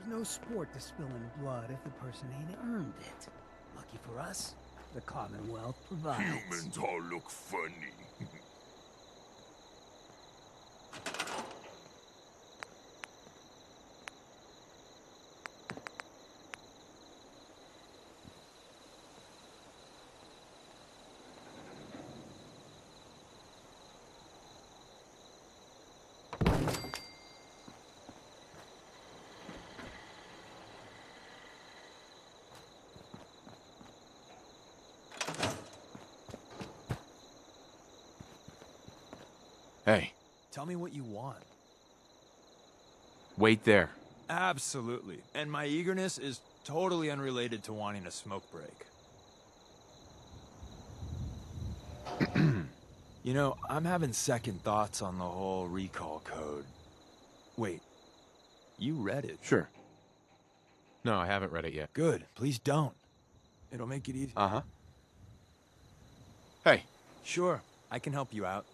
no sport to spilling blood if the person ain't earned it. Lucky for us, the Commonwealth provides. Humans all look funny. Hey, Tell me what you want. wait there. Absolutely. And my eagerness is totally unrelated to wanting a smoke break. You know, I'm having second thoughts on the whole recall code. Wait, you read it? Sure. No, I haven't read it yet. Good. Please don't. It'll make it easy. Uh-huh. Hey, Sure, I can help you out.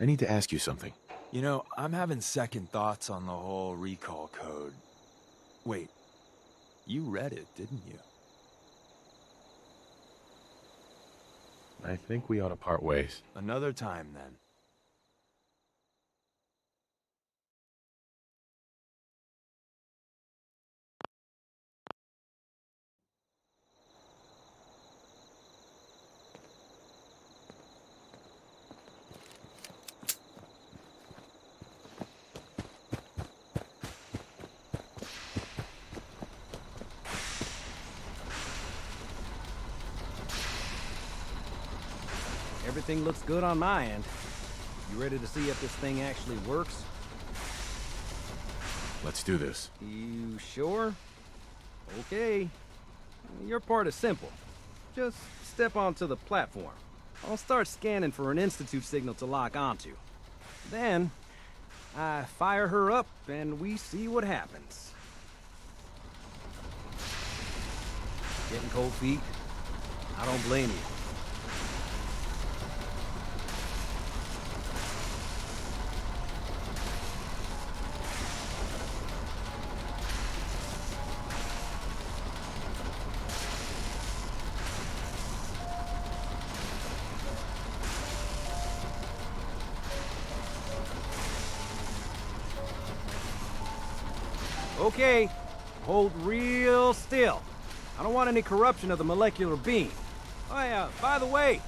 I need to ask you something. You know, I'm having second thoughts on the whole recall code. Wait, you read it, didn't you? I think we ought to part ways. Another time, then. Everything looks good on my end. You ready to see if this thing actually works? Let's do this. You sure? Okay. Your part is simple. Just step onto the platform. I'll start scanning for an Institute signal to lock onto. Then, I fire her up and we see what happens. Getting cold feet? I don't blame you. Okay, hold real still. I don't want any corruption of the molecular beam. Oh yeah, by the way,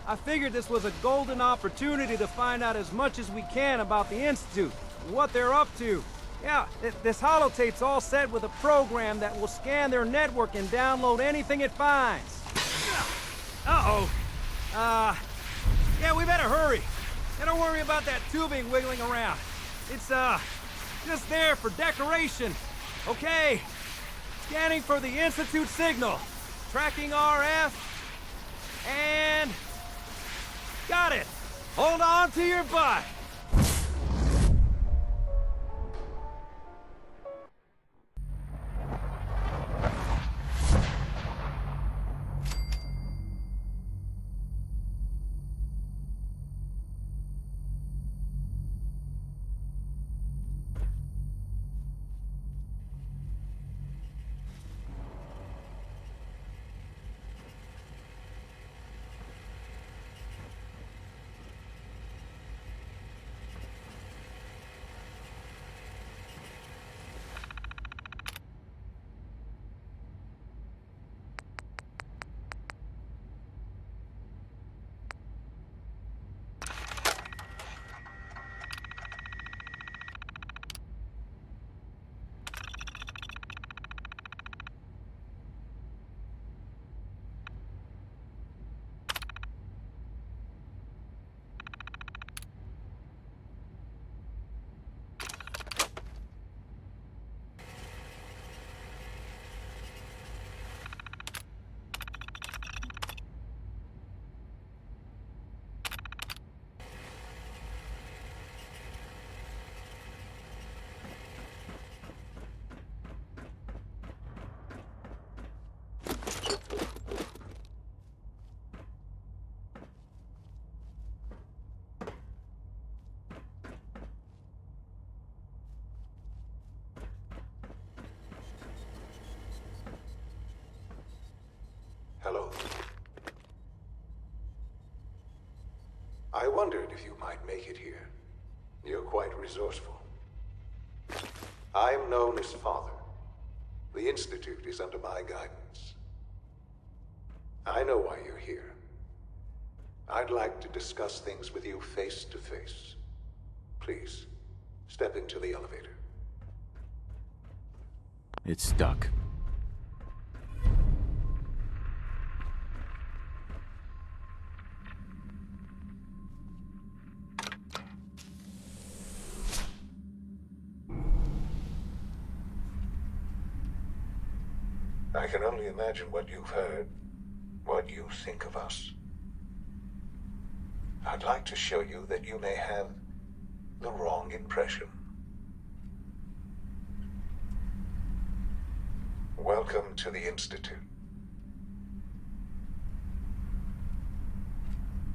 I figured this was a golden opportunity to find out as much as we can about the Institute, and what they're up to. Yeah, this holotape's all set with a program that will scan their network and download anything it finds. Uh-oh. Yeah, we better hurry. And don't worry about that tubing wiggling around. It's, just there for decoration. Okay. Scanning for the Institute signal. Tracking RF. And... got it. Hold on to your butt. wondered if you might make it here. You're quite resourceful. I'm known as Father. The Institute is under my guidance. I know why you're here. I'd like to discuss things with you face to face. Please, step into the elevator. It's stuck. I can only imagine what you've heard, what you think of us. I'd like to show you that you may have the wrong impression. Welcome to the Institute.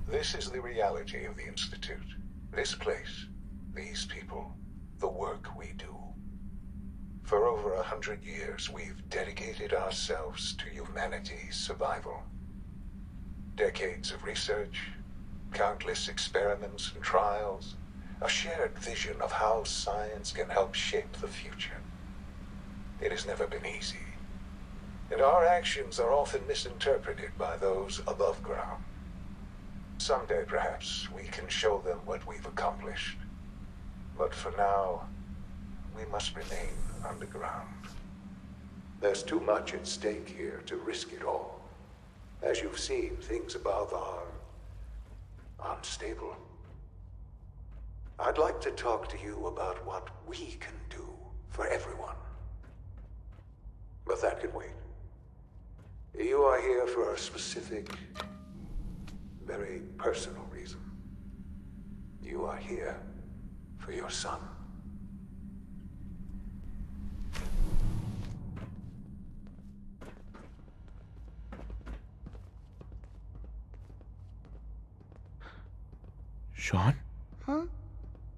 This is the reality of the Institute. This place, these people, the work we do. For over 100 years, we've dedicated ourselves to humanity's survival. Decades of research, countless experiments and trials, a shared vision of how science can help shape the future. It has never been easy, and our actions are often misinterpreted by those above ground. Someday, perhaps, we can show them what we've accomplished. But for now, we must remain underground. There's too much at stake here to risk it all. As you've seen, things above are unstable. I'd like to talk to you about what we can do for everyone. But that can wait. You are here for a specific, very personal reason. You are here for your son. Sean? Huh?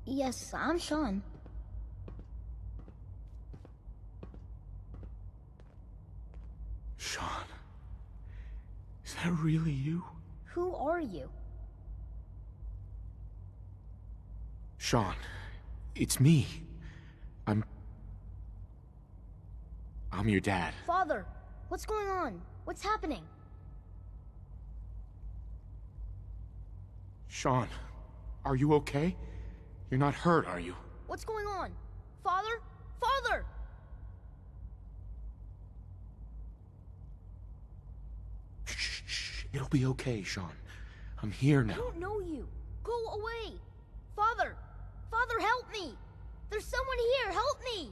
Yes, I'm Sean. Sean? Is that really you? Who are you? Sean, it's me. I'm your dad. Father, what's going on? What's happening? Sean, are you okay? You're not hurt, are you? What's going on? Father? Father! Shh. It'll be okay, Sean. I'm here I now. don't know you. Go away. Father! Father, help me! There's someone here, help me!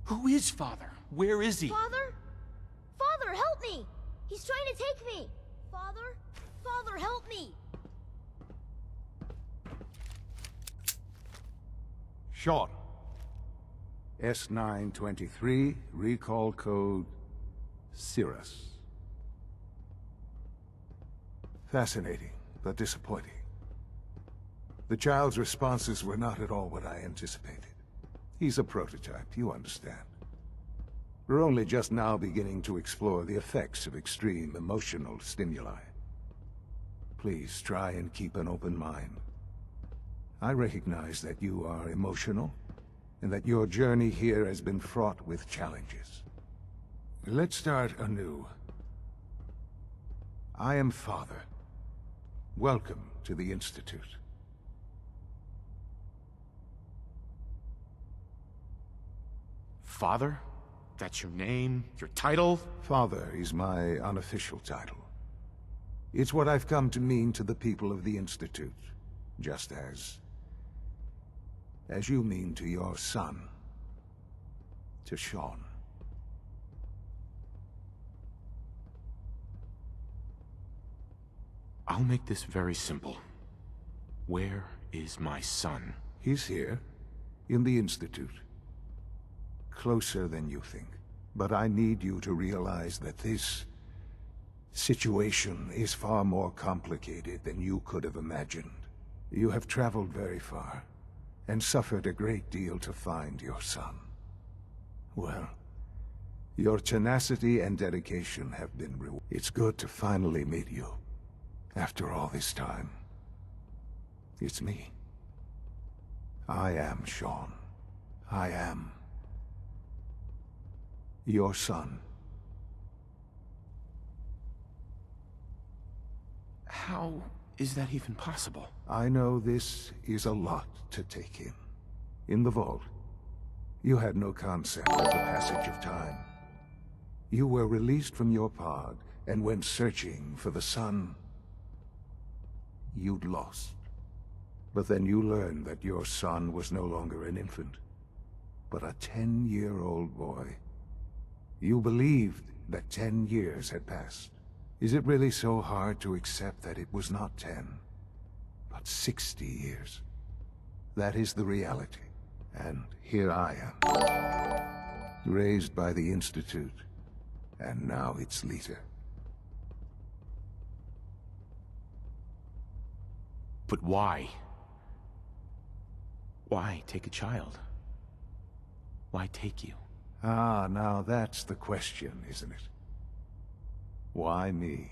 Who is Father? Where is he? Father? Father, help me! He's trying to take me! Father? Father, help me! Sean. S923, recall code Cirrus. Fascinating, but disappointing. The child's responses were not at all what I anticipated. He's a prototype, you understand. We're only just now beginning to explore the effects of extreme emotional stimuli. Please try and keep an open mind. I recognize that you are emotional, and that your journey here has been fraught with challenges. Let's start anew. I am Father. Welcome to the Institute. Father? That's your name? Your title? Father is my unofficial title. It's what I've come to mean to the people of the Institute, just as you mean to your son, to Sean. I'll make this very simple. Where is my son? He's here, in the Institute. Closer than you think. But I need you to realize that this situation is far more complicated than you could have imagined. You have traveled very far, and suffered a great deal to find your son. Well, Your tenacity and dedication have been rewarded. It's good to finally meet you. After all this time. It's me. I am Sean. I am your son. How is that even possible? I know this is a lot to take in. In the vault, you had no concept of the passage of time. You were released from your pod and went searching for the son you'd lost. But then you learned that your son was no longer an infant, but a 10-year-old boy. You believed that 10 years had passed. Is it really so hard to accept that it was not 10, but 60 years? That is the reality. And here I am, raised by the Institute, and now its leader. But why? Why take a child? Why take you? Ah, now that's the question, isn't it? Why me?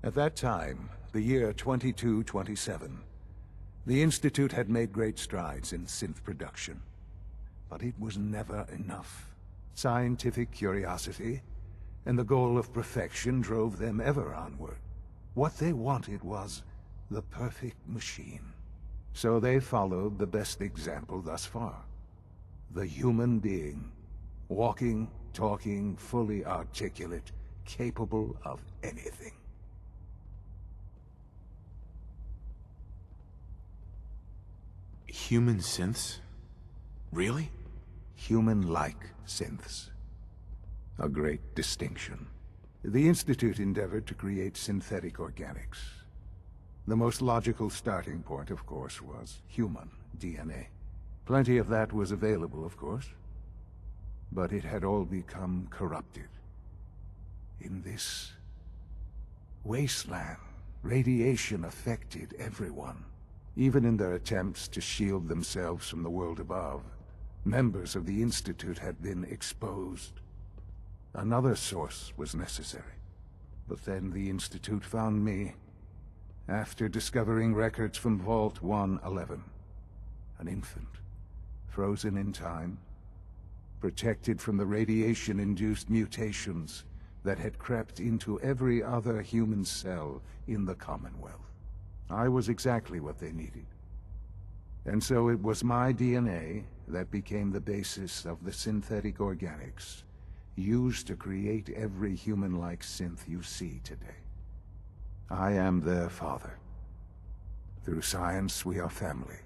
At that time, the year 2227, the Institute had made great strides in synth production. But it was never enough. Scientific curiosity and the goal of perfection drove them ever onward. What they wanted was the perfect machine. So they followed the best example thus far. The human being. Walking, talking, fully articulate, capable of anything. Human synths? Really? Human-like synths. A great distinction. The Institute endeavored to create synthetic organics. The most logical starting point, of course, was human DNA. Plenty of that was available, of course. But it had all become corrupted. In this wasteland, radiation affected everyone. Even in their attempts to shield themselves from the world above, members of the Institute had been exposed. Another source was necessary. But then the Institute found me, after discovering records from Vault 111. An infant, frozen in time, protected from the radiation-induced mutations that had crept into every other human cell in the Commonwealth. I was exactly what they needed. And so it was my DNA that became the basis of the synthetic organics used to create every human-like synth you see today. I am their father. Through science, we are family.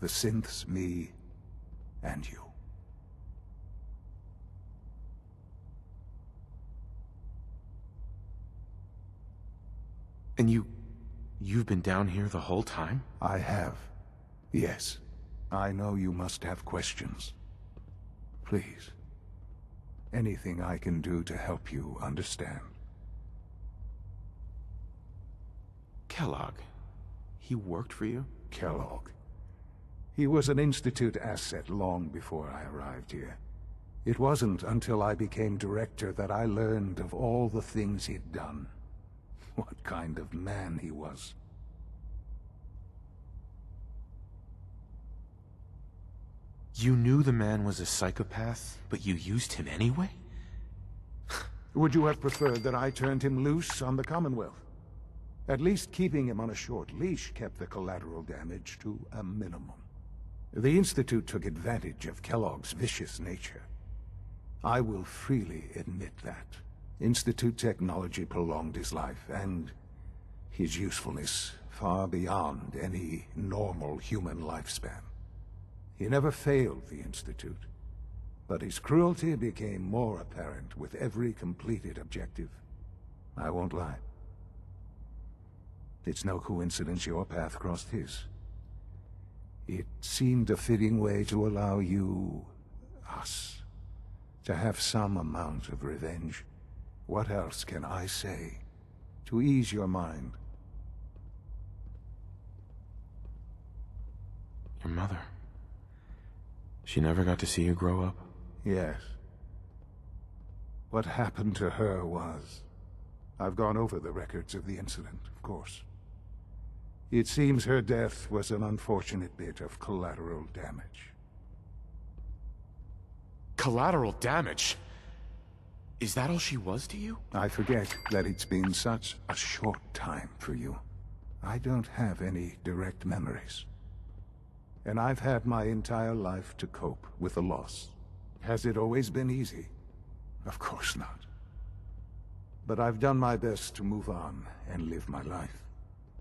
The synths, me, and you. And you've been down here the whole time? I have. Yes. I know you must have questions. Please. Anything I can do to help you understand. Kellogg. He worked for you? Kellogg. He was an Institute asset long before I arrived here. It wasn't until I became director that I learned of all the things he'd done. What kind of man he was. You knew the man was a psychopath, but you used him anyway? Would you have preferred that I turned him loose on the Commonwealth? At least keeping him on a short leash kept the collateral damage to a minimum. The Institute took advantage of Kellogg's vicious nature. I will freely admit that. Institute technology prolonged his life, and his usefulness far beyond any normal human lifespan. He never failed the Institute, but his cruelty became more apparent with every completed objective. I won't lie. It's no coincidence your path crossed his. It seemed a fitting way to allow you, us, to have some amount of revenge. What else can I say to ease your mind? Your mother. She never got to see you grow up? Yes. What happened to her was... I've gone over the records of the incident, of course. It seems her death was an unfortunate bit of collateral damage. Collateral damage? Is that all she was to you? I forget that it's been such a short time for you. I don't have any direct memories. And I've had my entire life to cope with the loss. Has it always been easy? Of course not. But I've done my best to move on and live my life.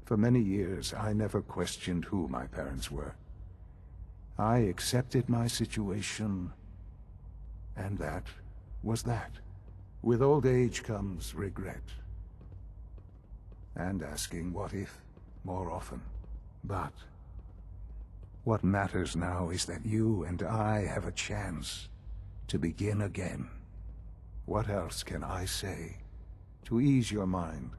For many years, I never questioned who my parents were. I accepted my situation, and that was that. With old age comes regret. And asking what if more often. But what matters now is that you and I have a chance to begin again. What else can I say to ease your mind?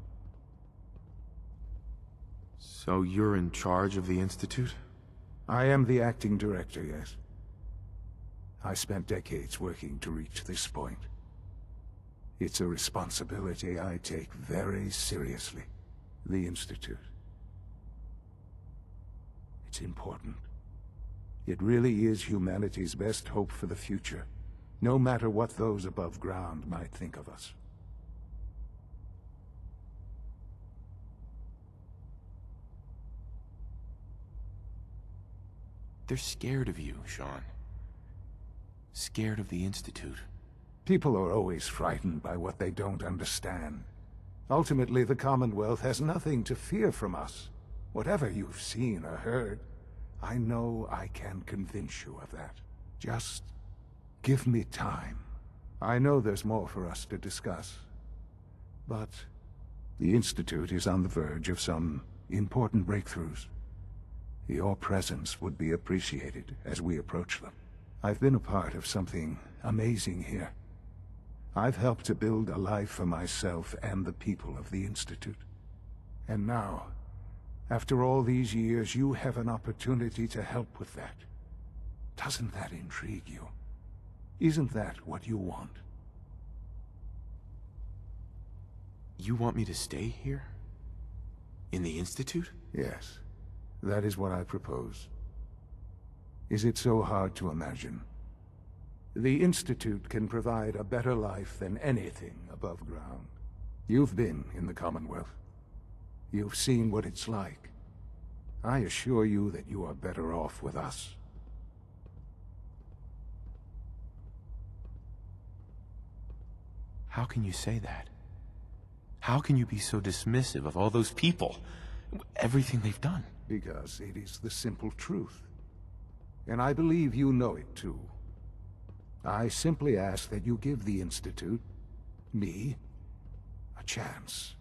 So you're in charge of the Institute? I am the acting director, yes. I spent decades working to reach this point. It's a responsibility I take very seriously. The Institute. It's important. It really is humanity's best hope for the future, no matter what those above ground might think of us. They're scared of you, Sean. Scared of the Institute. People are always frightened by what they don't understand. Ultimately, the Commonwealth has nothing to fear from us. Whatever you've seen or heard, I know I can convince you of that. Just give me time. I know there's more for us to discuss. But the Institute is on the verge of some important breakthroughs. Your presence would be appreciated as we approach them. I've been a part of something amazing here. I've helped to build a life for myself and the people of the Institute. And now, after all these years, you have an opportunity to help with that. Doesn't that intrigue you? Isn't that what you want? You want me to stay here? In the Institute? Yes, that is what I propose. Is it so hard to imagine? The Institute can provide a better life than anything above ground. You've been in the Commonwealth. You've seen what it's like. I assure you that you are better off with us. How can you say that? How can you be so dismissive of all those people? Everything they've done? Because it is the simple truth. And I believe you know it too. I simply ask that you give the Institute, me, a chance.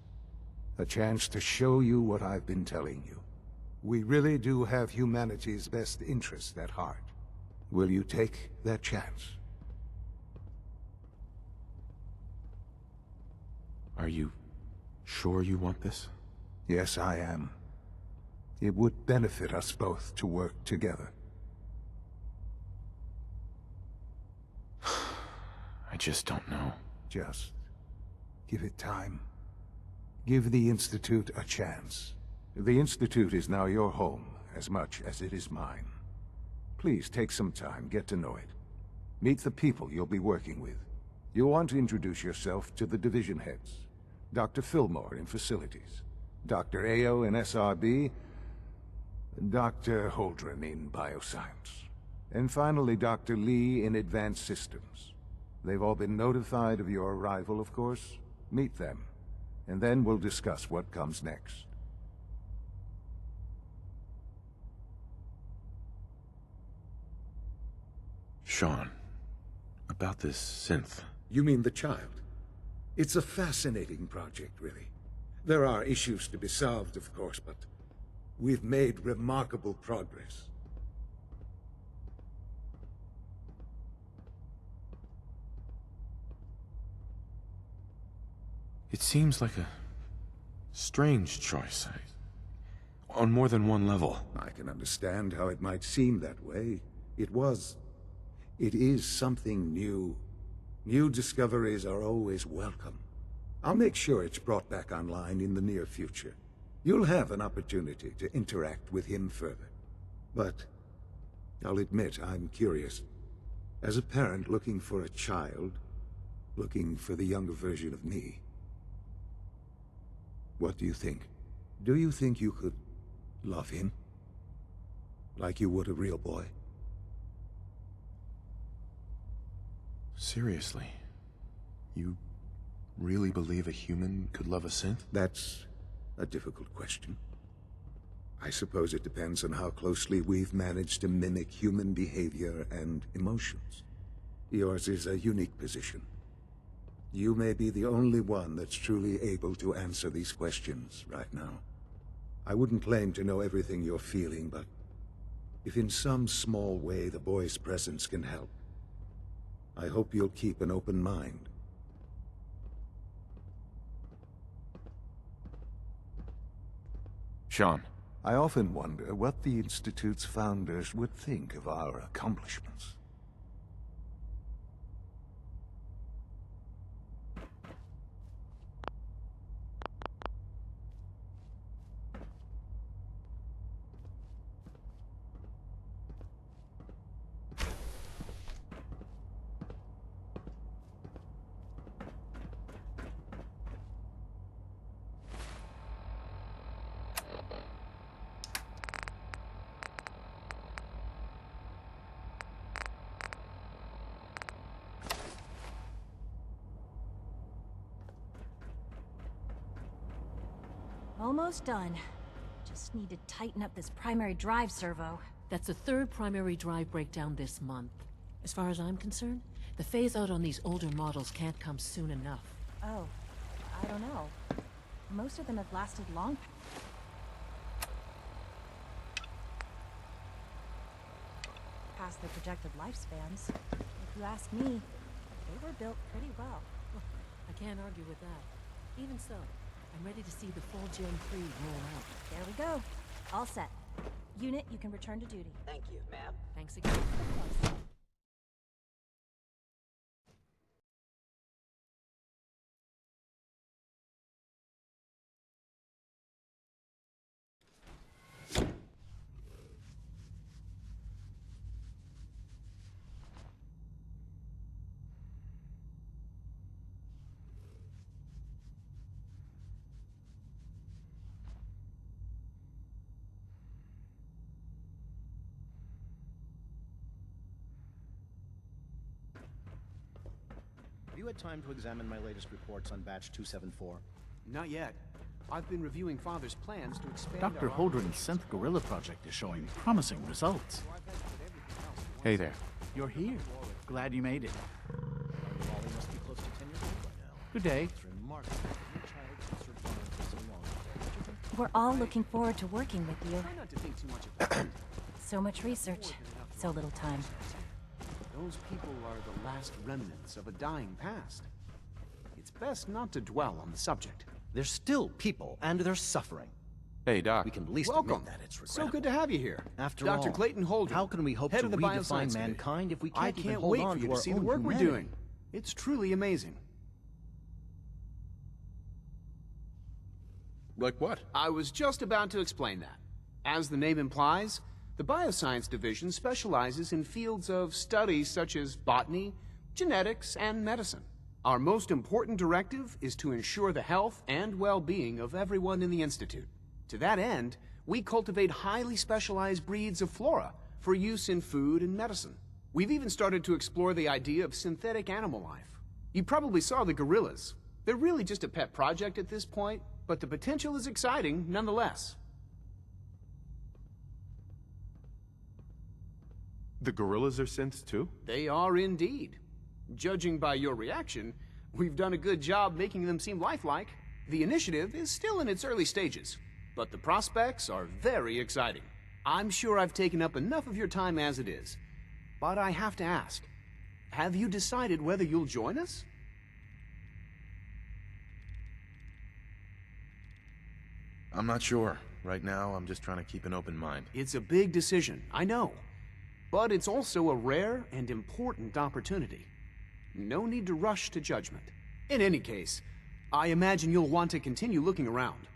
A chance to show you what I've been telling you. We really do have humanity's best interest at heart. Will you take that chance? Are you sure you want this? Yes, I am. It would benefit us both to work together. I just don't know. Just give it time. Give the Institute a chance. The Institute is now your home as much as it is mine. Please take some time, get to know it. Meet the people you'll be working with. You'll want to introduce yourself to the division heads. Dr. Fillmore in Facilities, Dr. Ao in SRB, Dr. Holdren in Bioscience, and finally Dr. Lee in Advanced Systems. They've all been notified of your arrival, of course. Meet them, and then we'll discuss what comes next. Sean, about this synth. You mean the child? It's a fascinating project, really. There are issues to be solved, of course, but we've made remarkable progress. It seems like a strange choice, on more than one level. I can understand how it might seem that way. It is something new New discoveries are always welcome. I'll make sure it's brought back online in the near future. You'll have an opportunity to interact with him further. But I'll admit I'm curious. As a parent looking for a child, looking for the younger version of me, what do you think? Do you think you could love him? Like you would a real boy? Seriously? You really believe a human could love a synth? That's a difficult question. I suppose it depends on how closely we've managed to mimic human behavior and emotions. Yours is a unique position. You may be the only one that's truly able to answer these questions right now. I wouldn't claim to know everything you're feeling, but if in some small way the boy's presence can help, I hope you'll keep an open mind. Sean. I often wonder what the Institute's founders would think of our accomplishments. Almost done. Just need to tighten up this primary drive servo. That's the third primary drive breakdown this month. As far as I'm concerned, the phase-out on these older models can't come soon enough. Oh, I don't know. Most of them have lasted long. Past their projected lifespans. If you ask me, they were built pretty well. I can't argue with that. Even so, I'm ready to see the full Gen 3 roll out. There we go. All set. Unit, you can return to duty. Thank you, ma'am. Thanks again. Have you had time to examine my latest reports on Batch 274? Not yet. I've been reviewing Father's plans to expand Dr. Holdren's Synth Gorilla project is showing promising results. Hey there. You're here. Glad you made it. Good day. We're all looking forward to working with you. So much research, so little time. Those people are the last remnants of a dying past. It's best not to dwell on the subject. They're still people, and they're suffering. Hey, Doc. We can at least Welcome. admit that it's regrettable. So good to have you here. After Dr. all, Clayton Holdren, how can we hope head to of the redefine Bioscience Division. mankind if we I can't even can't hold wait on for you to to our see the own work humanity? we're doing. It's truly amazing. Like what? I was just about to explain that. As the name implies, the Bioscience Division specializes in fields of study such as botany, genetics, and medicine. Our most important directive is to ensure the health and well-being of everyone in the Institute. To that end, we cultivate highly specialized breeds of flora for use in food and medicine. We've even started to explore the idea of synthetic animal life. You probably saw the gorillas. They're really just a pet project at this point, but the potential is exciting nonetheless. The gorillas are synths too? They are indeed. Judging by your reaction, we've done a good job making them seem lifelike. The initiative is still in its early stages, but the prospects are very exciting. I'm sure I've taken up enough of your time as it is, but I have to ask, have you decided whether you'll join us? I'm not sure. Right now, I'm just trying to keep an open mind. It's a big decision, I know, but it's also a rare and important opportunity. No need to rush to judgment. In any case, I imagine you'll want to continue looking around.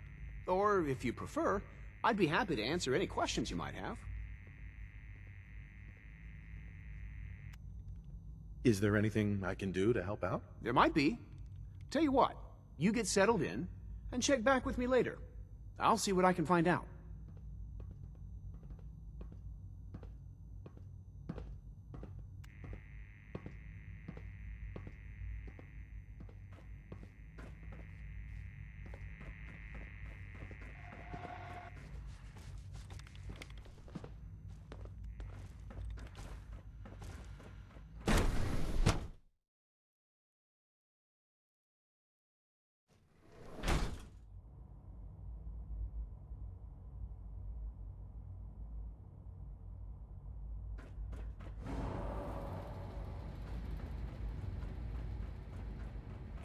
Or, if you prefer, I'd be happy to answer any questions you might have. Is there anything I can do to help out? There might be. Tell you what, you get settled in, and check back with me later. I'll see what I can find out.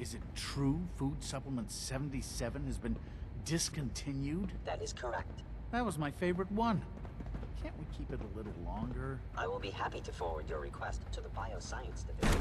Is it true Food Supplement 77 has been discontinued? That is correct. That was my favorite one. Can't we keep it a little longer? I will be happy to forward your request to the Bioscience Division.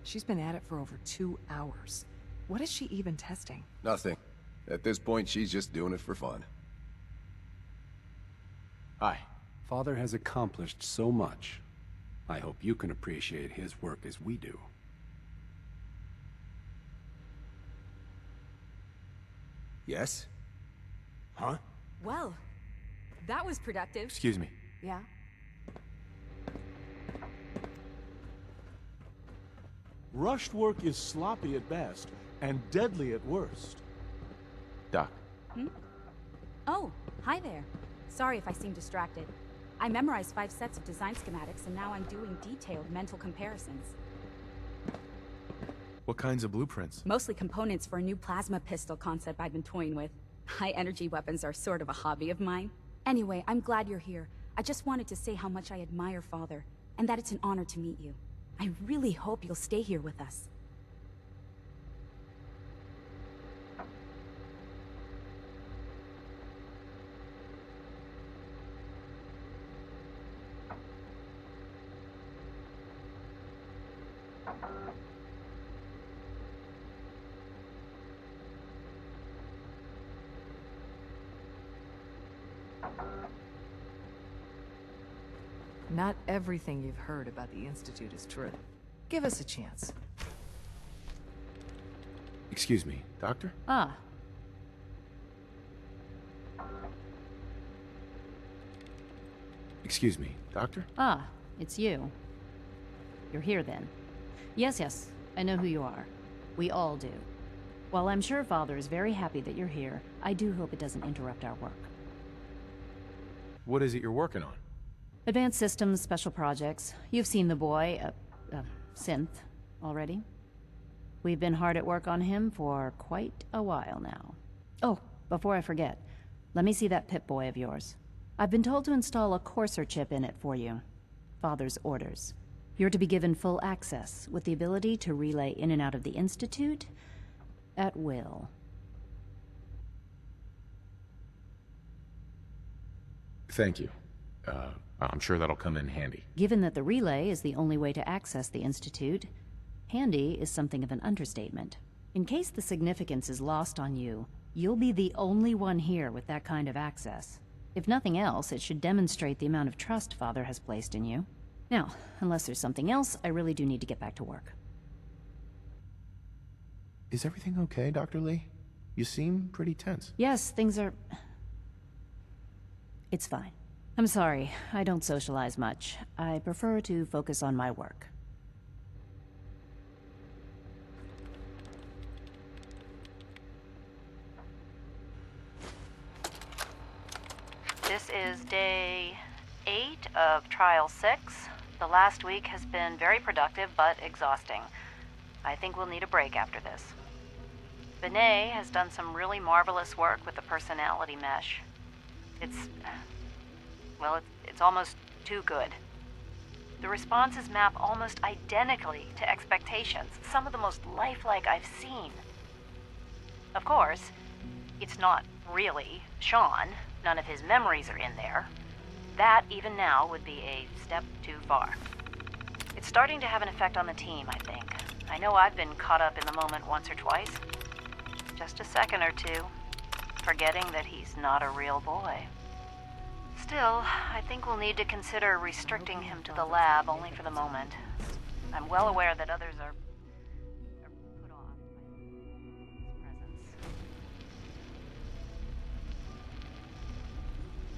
She's been at it for over 2 hours. What is she even testing? Nothing. At this point, she's just doing it for fun. Hi. Father has accomplished so much. I hope you can appreciate his work as we do. Yes? Huh? Well, that was productive. Excuse me. Yeah? Rushed work is sloppy at best, and deadly at worst. Doc. Hmm? Oh, hi there. Sorry if I seem distracted. I memorized 5 sets of design schematics, and now I'm doing detailed mental comparisons. What kinds of blueprints? Mostly components for a new plasma pistol concept I've been toying with. High-energy weapons are sort of a hobby of mine. Anyway, I'm glad you're here. I just wanted to say how much I admire Father, and that it's an honor to meet you. I really hope you'll stay here with us. Not everything you've heard about the Institute is true. Give us a chance. Excuse me, Doctor? Ah. Excuse me, Doctor? Ah, it's you. You're here then. Yes, I know who you are. We all do. While I'm sure Father is very happy that you're here, I do hope it doesn't interrupt our work. What is it you're working on? Advanced Systems, Special Projects. You've seen the boy, Synth, already. We've been hard at work on him for quite a while now. Oh, before I forget, let me see that Pip-Boy of yours. I've been told to install a Courser chip in it for you. Father's orders. You're to be given full access, with the ability to relay in and out of the Institute at will. Thank you. I'm sure that'll come in handy. Given that the relay is the only way to access the Institute, handy is something of an understatement. In case the significance is lost on you, you'll be the only one here with that kind of access. If nothing else, it should demonstrate the amount of trust Father has placed in you. Now, unless there's something else, I really do need to get back to work. Is everything okay, Dr. Lee? You seem pretty tense. Yes, things are... It's fine. I'm sorry, I don't socialize much. I prefer to focus on my work. This is day 8 of Trial 6. The last week has been very productive, but exhausting. I think we'll need a break after this. Benet has done some really marvelous work with the personality mesh. It's almost too good. The responses map almost identically to expectations, some of the most lifelike I've seen. Of course, it's not really Sean. None of his memories are in there. That, even now, would be a step too far. It's starting to have an effect on the team, I think. I know I've been caught up in the moment once or twice. Just a second or two, forgetting that he's not a real boy. Still, I think we'll need to consider restricting him to the lab only for the moment. I'm well aware that others are put off by his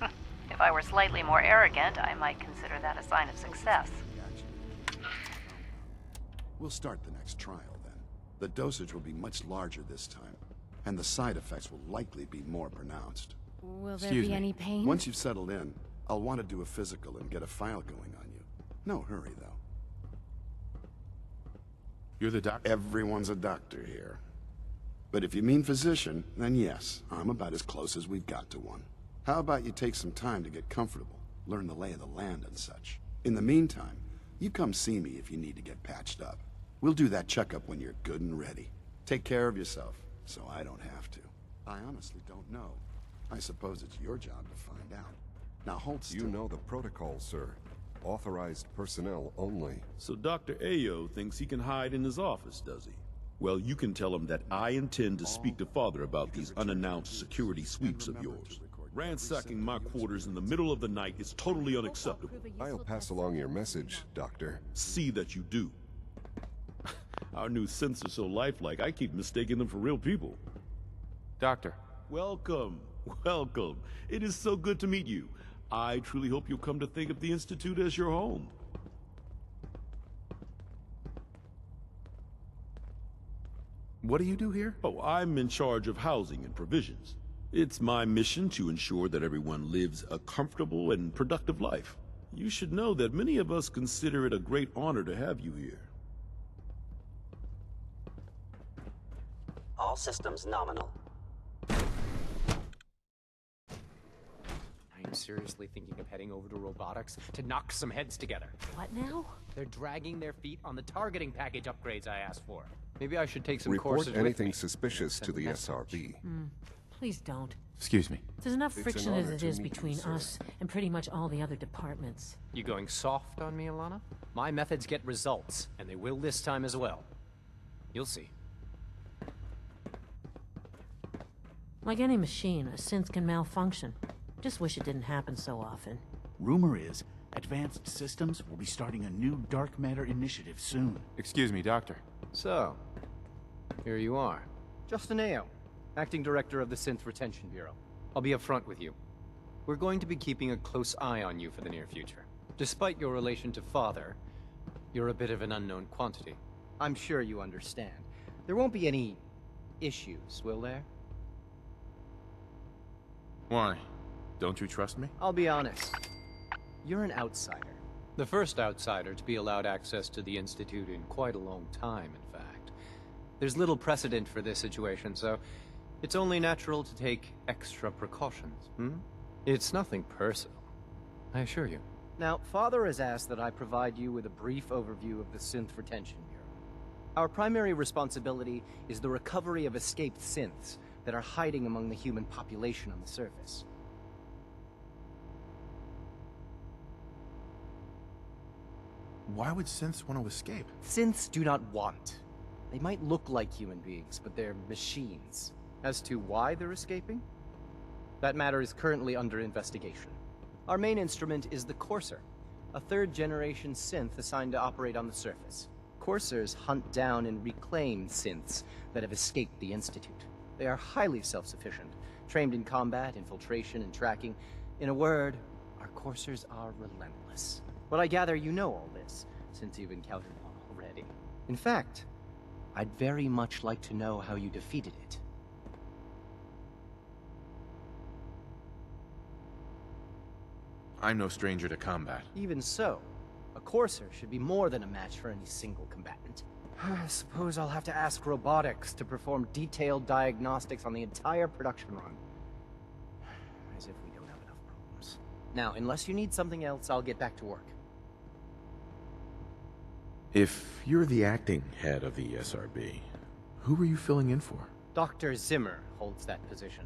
presence. If I were slightly more arrogant, I might consider that a sign of success. We'll start the next trial, then. The dosage will be much larger this time, and the side effects will likely be more pronounced. Will there be any pain? Once you've settled in, I'll want to do a physical and get a file going on you. No hurry, though. You're the doctor? Everyone's a doctor here. But if you mean physician, then yes, I'm about as close as we've got to one. How about you take some time to get comfortable, learn the lay of the land and such. In the meantime, you come see me if you need to get patched up. We'll do that checkup when you're good and ready. Take care of yourself, so I don't have to. I honestly don't know. I suppose it's your job to find out. Now hold still. You know the protocol, sir. Authorized personnel only. So Dr. Ayo thinks he can hide in his office, does he? Well, you can tell him that I intend to speak to Father about these unannounced security sweeps of yours. Ransacking my quarters in the middle of the night is totally unacceptable. I'll pass along your message, Doctor. See that you do. Our new synths are so lifelike, I keep mistaking them for real people. Doctor. Welcome. Welcome. It is so good to meet you. I truly hope you'll come to think of the Institute as your home. What do you do here? Oh, I'm in charge of housing and provisions. It's my mission to ensure that everyone lives a comfortable and productive life. You should know that many of us consider it a great honor to have you here. All systems nominal. I'm seriously thinking of heading over to robotics to knock some heads together. What now? They're dragging their feet on the targeting package upgrades I asked for. Maybe I should take some Report courses anything with me. suspicious to the SRB. Please don't. Excuse me. There's enough It's friction an as honor it to is meet you, between sir. us and pretty much all the other departments. You going soft on me, Alana? My methods get results, and they will this time as well. You'll see. Like any machine, a synth can malfunction. Just wish it didn't happen so often. Rumor is, Advanced Systems will be starting a new dark matter initiative soon. Excuse me, Doctor. So, here you are. Justin Ayo, Acting Director of the Synth Retention Bureau. I'll be upfront with you. We're going to be keeping a close eye on you for the near future. Despite your relation to Father, you're a bit of an unknown quantity. I'm sure you understand. There won't be any issues, will there? Why? Don't you trust me? I'll be honest. You're an outsider. The first outsider to be allowed access to the Institute in quite a long time, in fact. There's little precedent for this situation, so it's only natural to take extra precautions, It's nothing personal, I assure you. Now, Father has asked that I provide you with a brief overview of the Synth Retention Bureau. Our primary responsibility is the recovery of escaped synths that are hiding among the human population on the surface. Why would synths want to escape? Synths do not want. They might look like human beings, but they're machines. As to why they're escaping? That matter is currently under investigation. Our main instrument is the Courser, a third-generation synth assigned to operate on the surface. Coursers hunt down and reclaim synths that have escaped the Institute. They are highly self-sufficient, trained in combat, infiltration, and tracking. In a word, our Coursers are relentless. But I gather you know all this, since you've encountered one already. In fact, I'd very much like to know how you defeated it. I'm no stranger to combat. Even so, a Courser should be more than a match for any single combatant. I suppose I'll have to ask robotics to perform detailed diagnostics on the entire production run. As if we don't have enough problems. Now, unless you need something else, I'll get back to work. If you're the acting head of the SRB, who are you filling in for? Dr. Zimmer holds that position.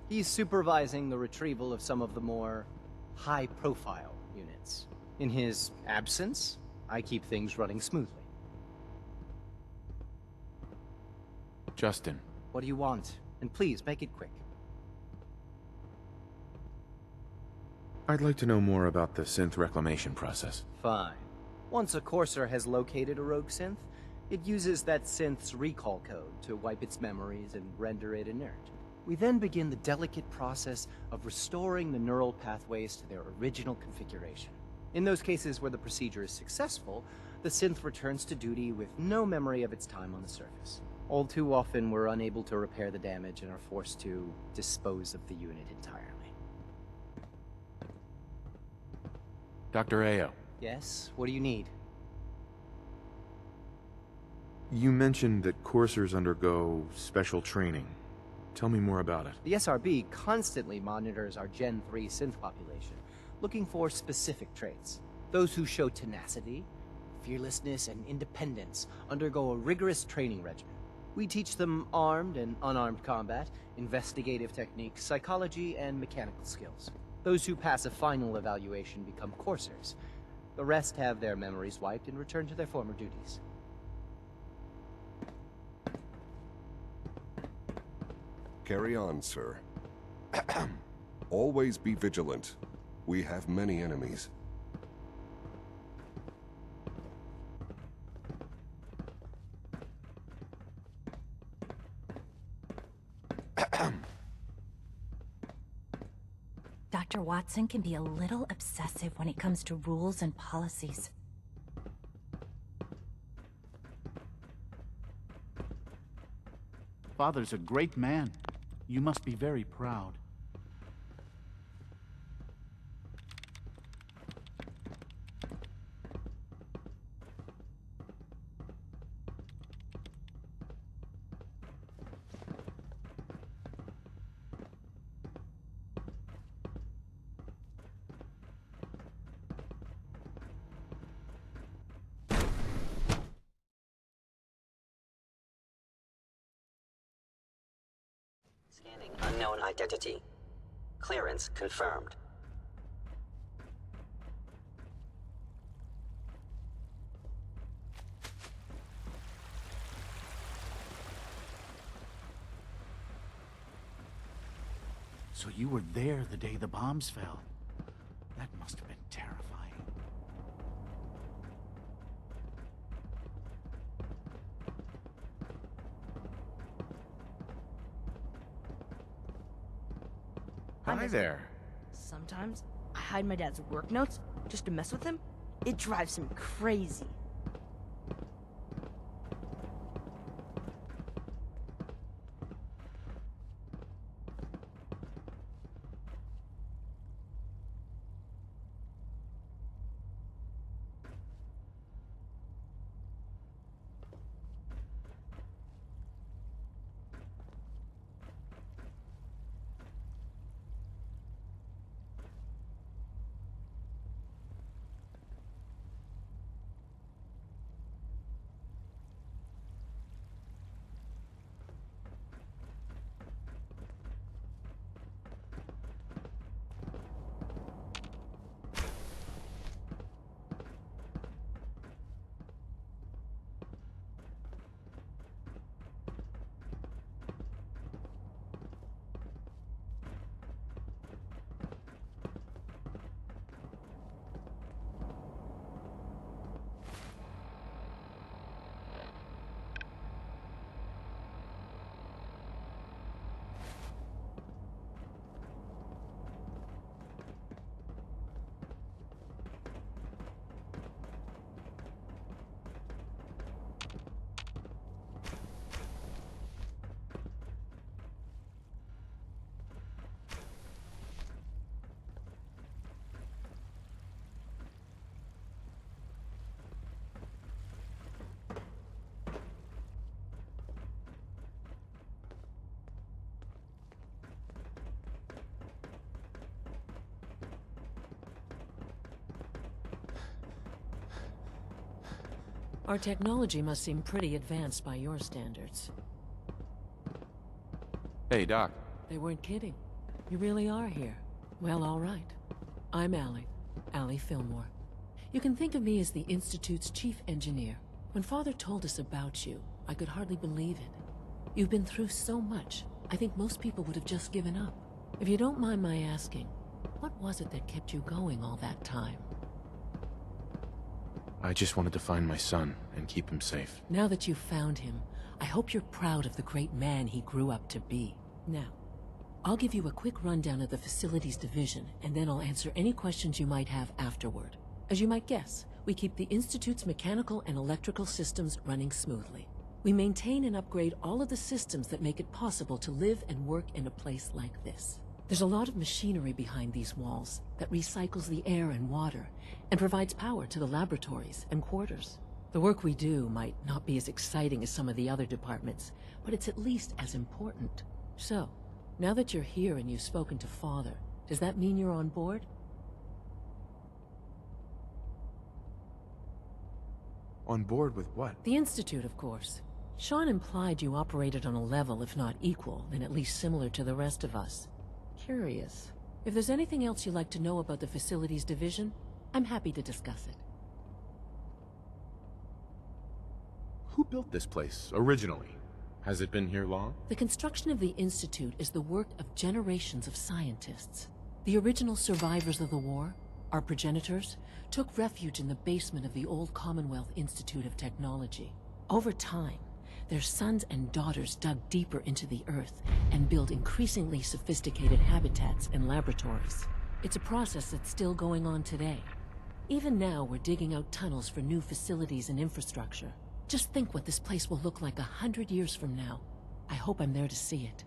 He's supervising the retrieval of some of the more high-profile units. In his absence, I keep things running smoothly. Justin. What do you want? And please, make it quick. I'd like to know more about the synth reclamation process. Fine. Once a Courser has located a rogue synth, it uses that synth's recall code to wipe its memories and render it inert. We then begin the delicate process of restoring the neural pathways to their original configuration. In those cases where the procedure is successful, the synth returns to duty with no memory of its time on the surface. All too often, we're unable to repair the damage and are forced to dispose of the unit entirely. Dr. Ayo. Yes? What do you need? You mentioned that coursers undergo special training. Tell me more about it. The SRB constantly monitors our Gen 3 synth population, looking for specific traits. Those who show tenacity, fearlessness, and independence undergo a rigorous training regimen. We teach them armed and unarmed combat, investigative techniques, psychology, and mechanical skills. Those who pass a final evaluation become coursers. The rest have their memories wiped and return to their former duties. Carry on, sir. Always be vigilant. We have many enemies. Dr. Watson can be a little obsessive when it comes to rules and policies. Father's a great man. You must be very proud. Scanning unknown identity. Clearance confirmed. So you were there the day the bombs fell. That must have been terrifying. Hi there. Sometimes I hide my dad's work notes just to mess with him. It drives him crazy. Our technology must seem pretty advanced by your standards. Hey, Doc. They weren't kidding. You really are here. Well, all right. I'm Allie Fillmore. You can think of me as the Institute's chief engineer. When Father told us about you, I could hardly believe it. You've been through so much, I think most people would have just given up. If you don't mind my asking, what was it that kept you going all that time? I just wanted to find my son and keep him safe. Now that you've found him, I hope you're proud of the great man he grew up to be. Now, I'll give you a quick rundown of the Facilities Division, and then I'll answer any questions you might have afterward. As you might guess, we keep the Institute's mechanical and electrical systems running smoothly. We maintain and upgrade all of the systems that make it possible to live and work in a place like this. There's a lot of machinery behind these walls that recycles the air and water and provides power to the laboratories and quarters. The work we do might not be as exciting as some of the other departments, but it's at least as important. So, now that you're here and you've spoken to Father, does that mean you're on board? On board with what? The Institute, of course. Sean implied you operated on a level, if not equal, then at least similar to the rest of us. Curious. If there's anything else you'd like to know about the Facilities Division, I'm happy to discuss it. Who built this place, originally? Has it been here long? The construction of the Institute is the work of generations of scientists. The original survivors of the war, our progenitors, took refuge in the basement of the old Commonwealth Institute of Technology. Over time, their sons and daughters dug deeper into the earth and built increasingly sophisticated habitats and laboratories. It's a process that's still going on today. Even now, we're digging out tunnels for new facilities and infrastructure. Just think what this place will look like 100 years from now. I hope I'm there to see it.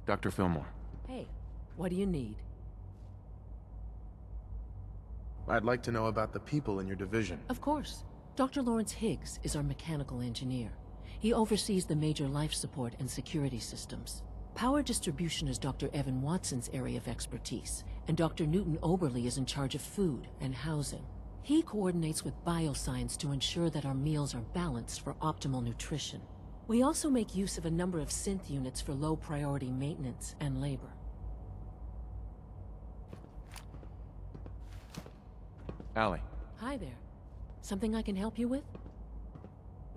Dr. Fillmore. Hey, what do you need? I'd like to know about the people in your division. Of course. Dr. Lawrence Higgs is our mechanical engineer. He oversees the major life support and security systems. Power distribution is Dr. Evan Watson's area of expertise, and Dr. Newton Oberly is in charge of food and housing. He coordinates with bioscience to ensure that our meals are balanced for optimal nutrition. We also make use of a number of synth units for low-priority maintenance and labor. Allie. Hi there. Something I can help you with?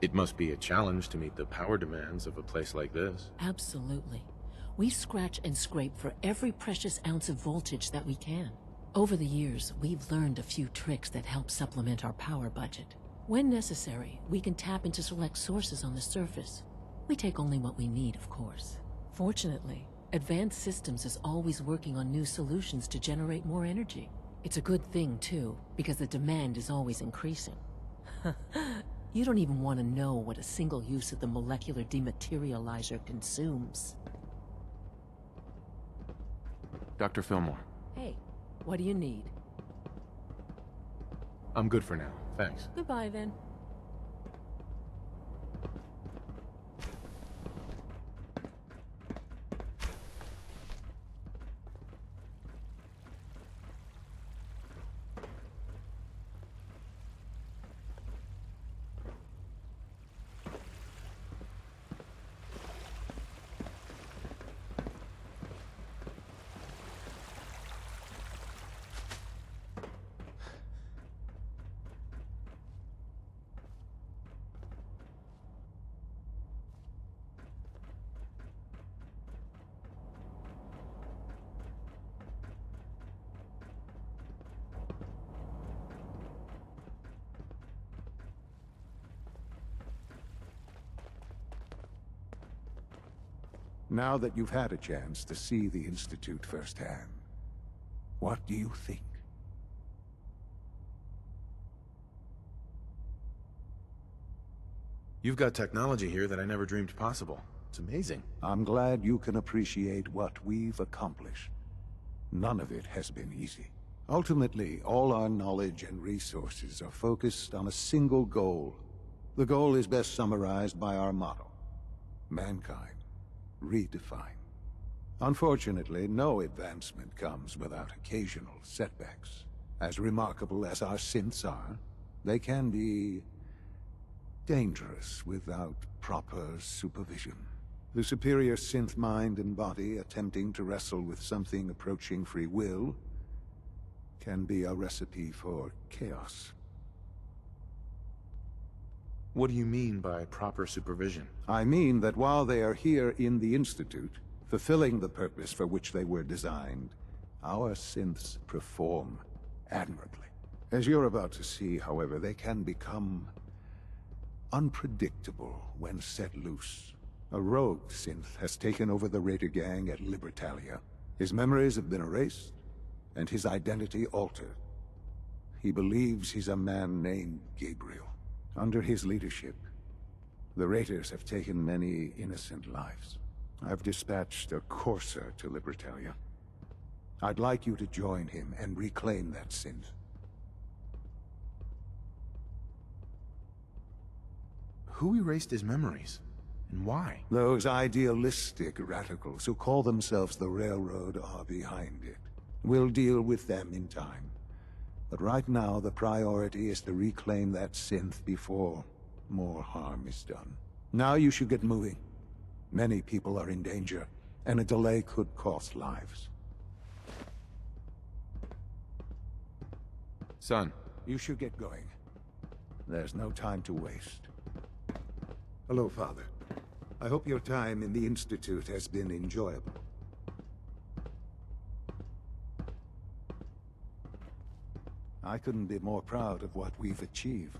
It must be a challenge to meet the power demands of a place like this. Absolutely. We scratch and scrape for every precious ounce of voltage that we can. Over the years, we've learned a few tricks that help supplement our power budget. When necessary, we can tap into select sources on the surface. We take only what we need, of course. Fortunately, Advanced Systems is always working on new solutions to generate more energy. It's a good thing, too, because the demand is always increasing. You don't even want to know what a single use of the molecular dematerializer consumes. Dr. Fillmore. Hey, what do you need? I'm good for now, thanks. Goodbye, then. Now that you've had a chance to see the Institute firsthand, what do you think? You've got technology here that I never dreamed possible. It's amazing. I'm glad you can appreciate what we've accomplished. None of it has been easy. Ultimately, all our knowledge and resources are focused on a single goal. The goal is best summarized by our motto: mankind redefined. Unfortunately, no advancement comes without occasional setbacks. As remarkable as our synths are, they can be dangerous without proper supervision. The superior synth mind and body attempting to wrestle with something approaching free will can be a recipe for chaos. What do you mean by proper supervision? I mean that while they are here in the Institute, fulfilling the purpose for which they were designed, our synths perform admirably. As you're about to see, however, they can become unpredictable when set loose. A rogue synth has taken over the Raider gang at Libertalia. His memories have been erased, and his identity altered. He believes he's a man named Gabriel. Under his leadership, the Raiders have taken many innocent lives. I've dispatched a courser to Libertalia. I'd like you to join him and reclaim that synth. Who erased his memories? And why? Those idealistic radicals who call themselves the Railroad are behind it. We'll deal with them in time. But right now, the priority is to reclaim that synth before more harm is done. Now you should get moving. Many people are in danger, and a delay could cost lives. Son. You should get going. There's no time to waste. Hello, Father. I hope your time in the Institute has been enjoyable. I couldn't be more proud of what we've achieved.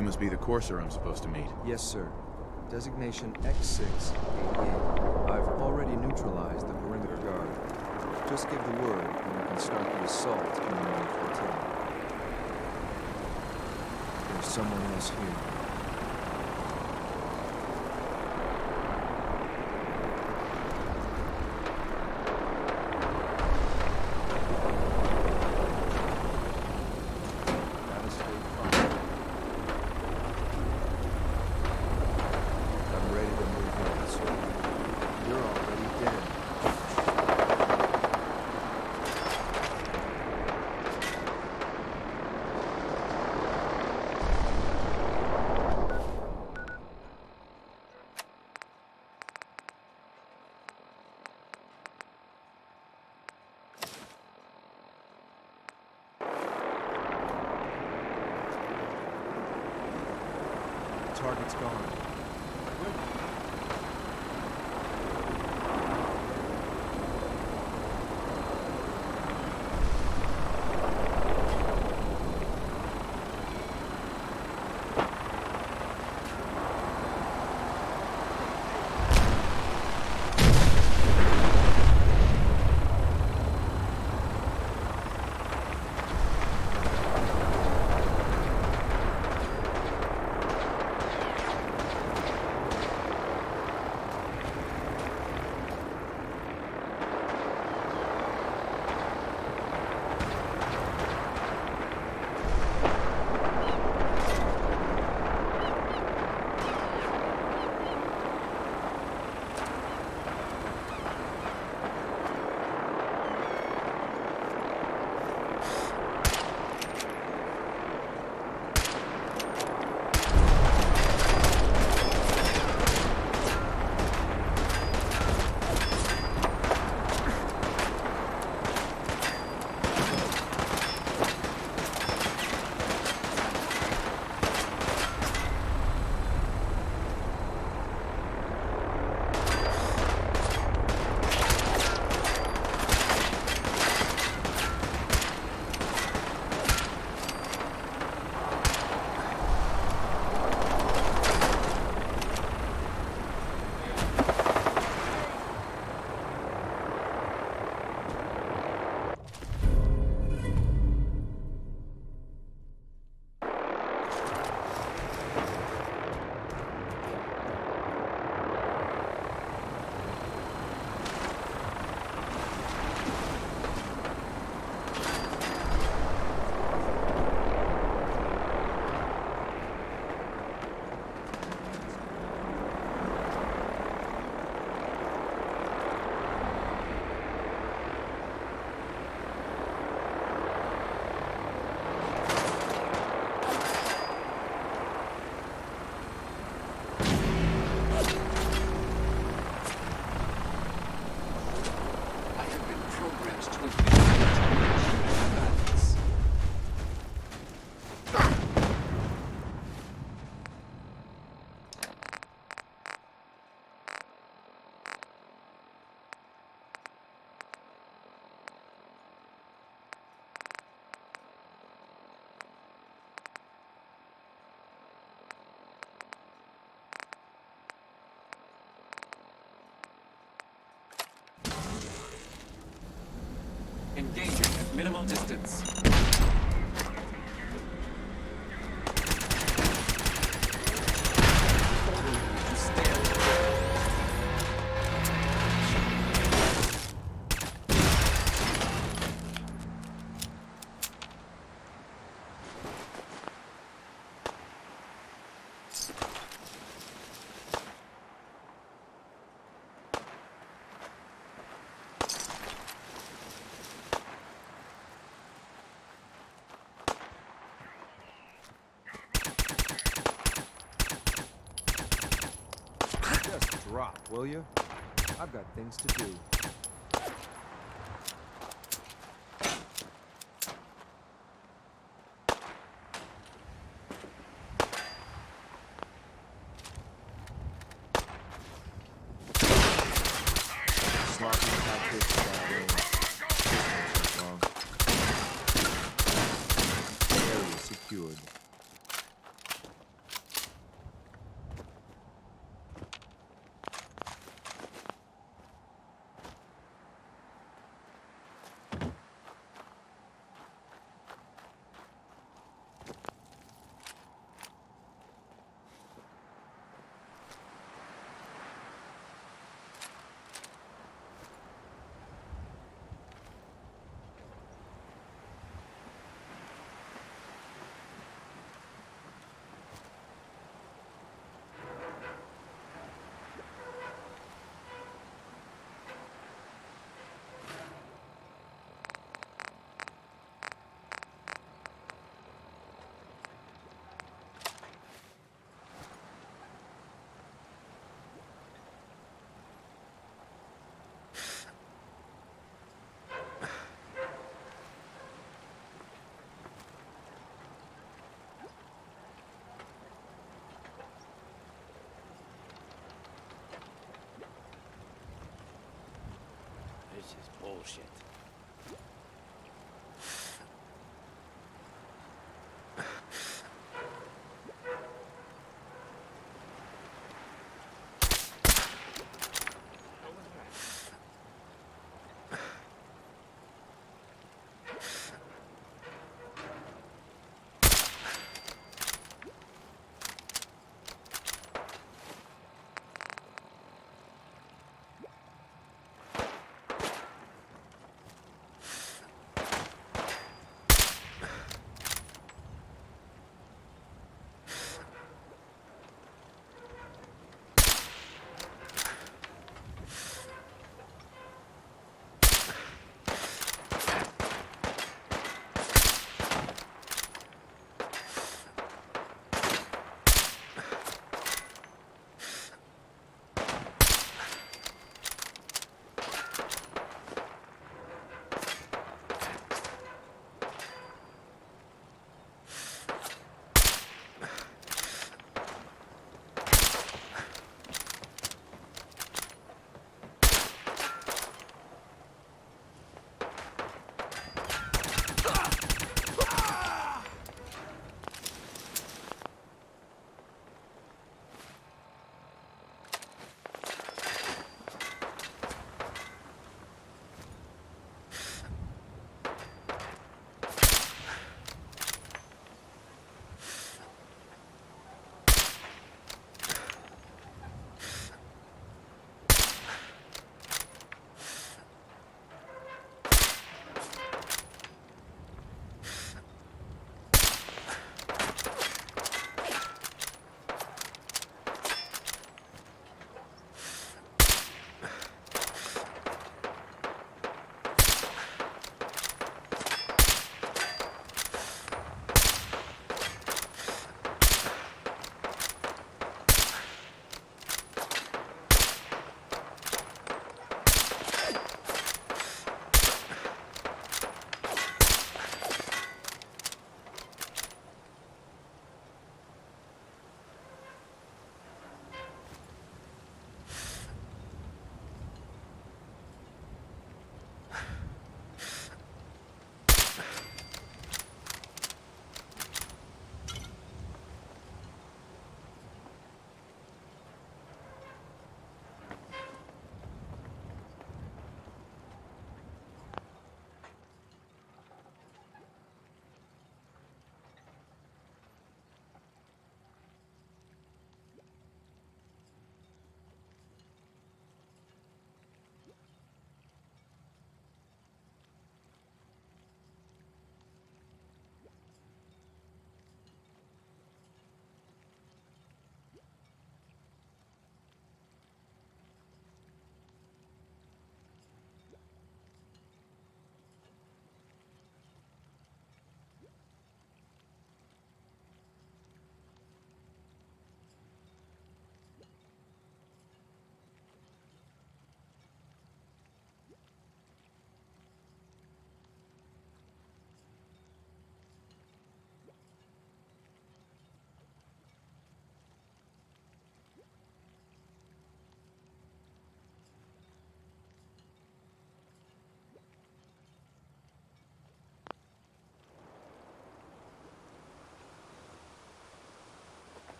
You must be the courser I'm supposed to meet. Yes, sir. Designation X688. I've already neutralized the perimeter guard. Just give the word and we can start the assault in the main flotilla. There's someone else here. target's gone. Engaging at minimal distance. Just drop, will you? I've got things to do. Sloppy tactics wrong. Area secured. bullshit.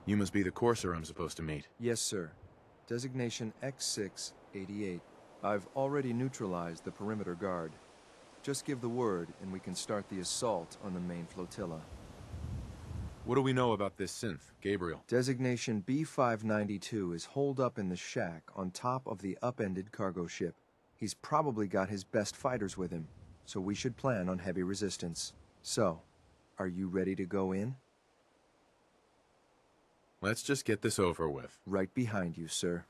You must be the courser I'm supposed to meet. Yes, sir. Designation X688. I've already neutralized the perimeter guard. Just give the word, and we can start the assault on the main flotilla. What do we know about this synth, Gabriel? Designation B592 is holed up in the shack on top of the upended cargo ship. He's probably got his best fighters with him, so we should plan on heavy resistance. So, are you ready to go in? Let's just get this over with. Right behind you, sir.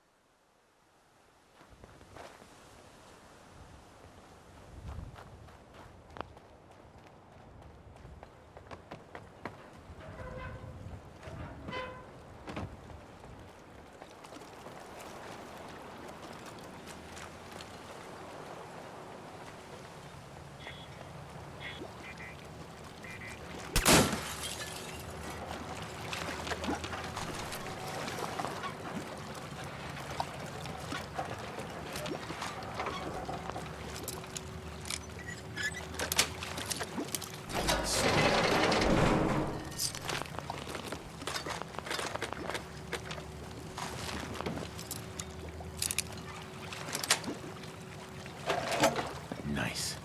Nice.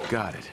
Got it.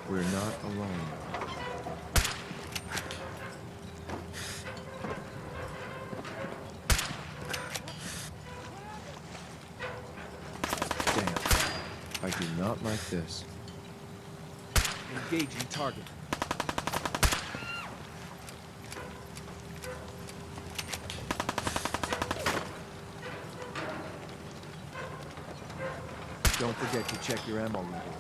We're not alone. Damn. I do not like this. Engaging target. Don't forget to check your ammo levels.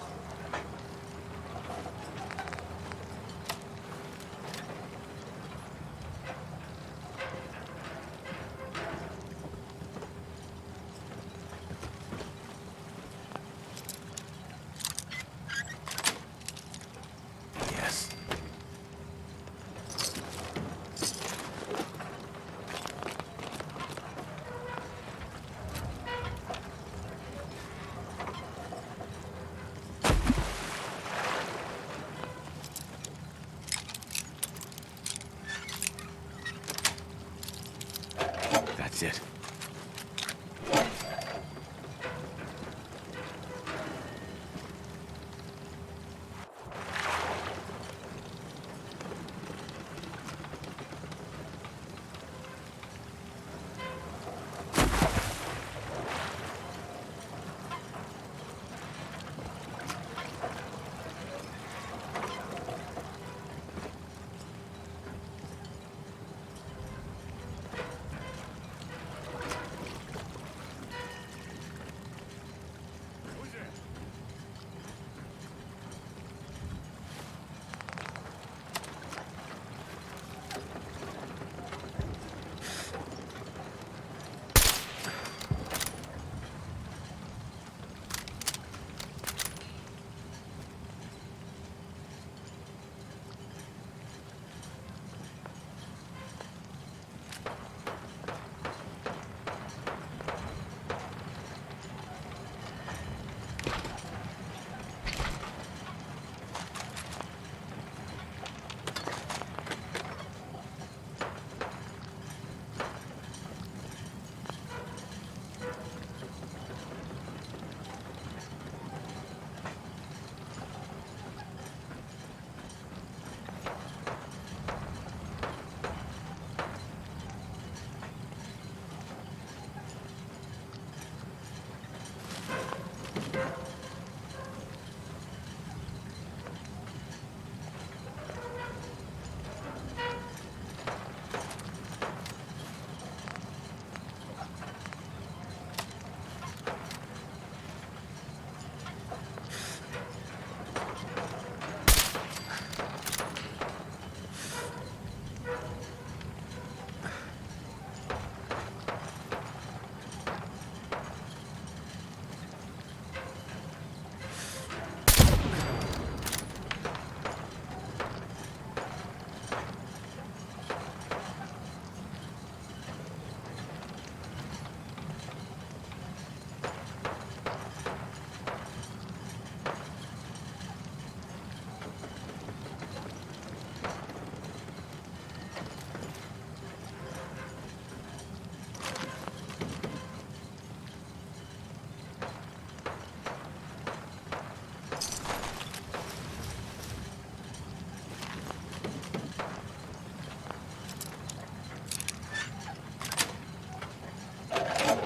That's it.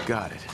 Got it.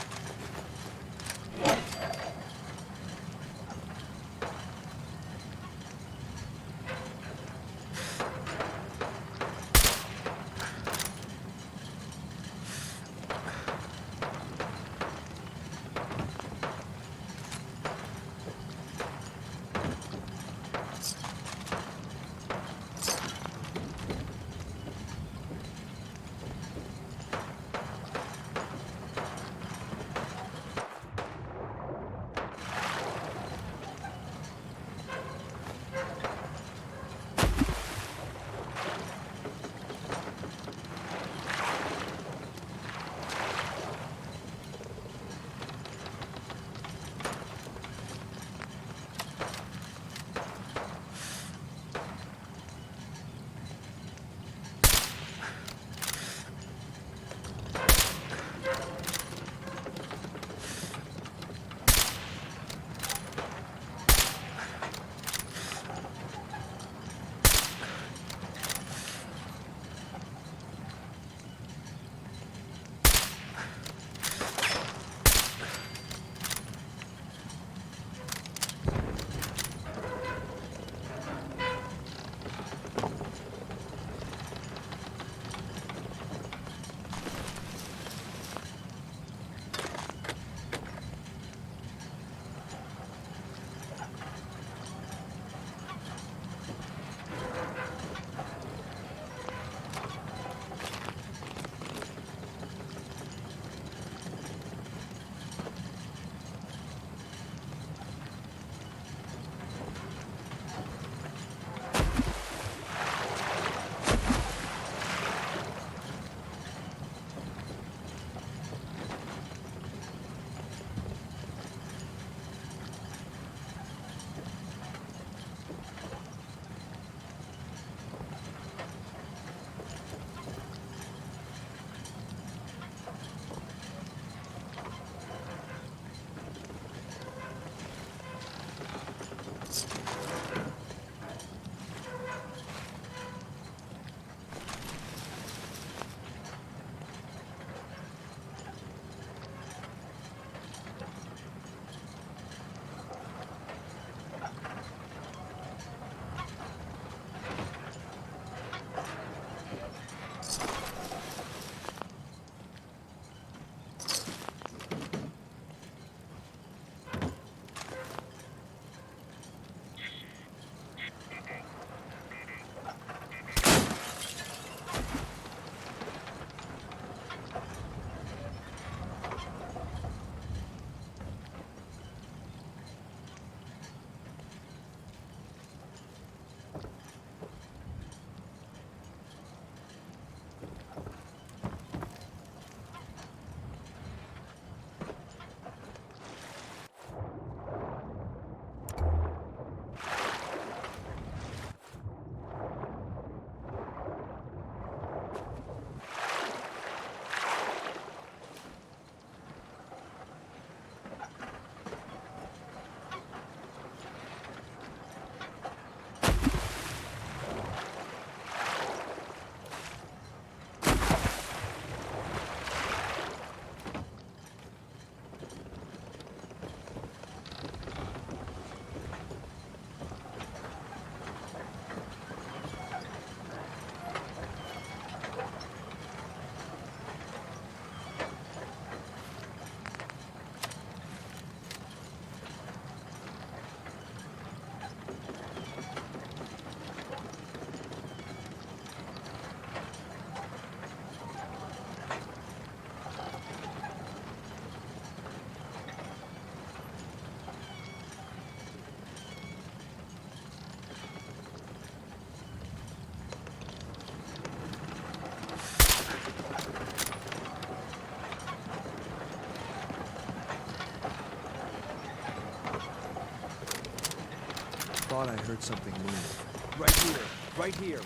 thought I heard something move. Right here. Right here.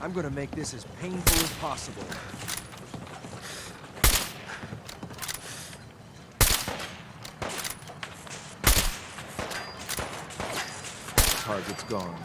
I'm gonna make this as painful as possible. Target's gone.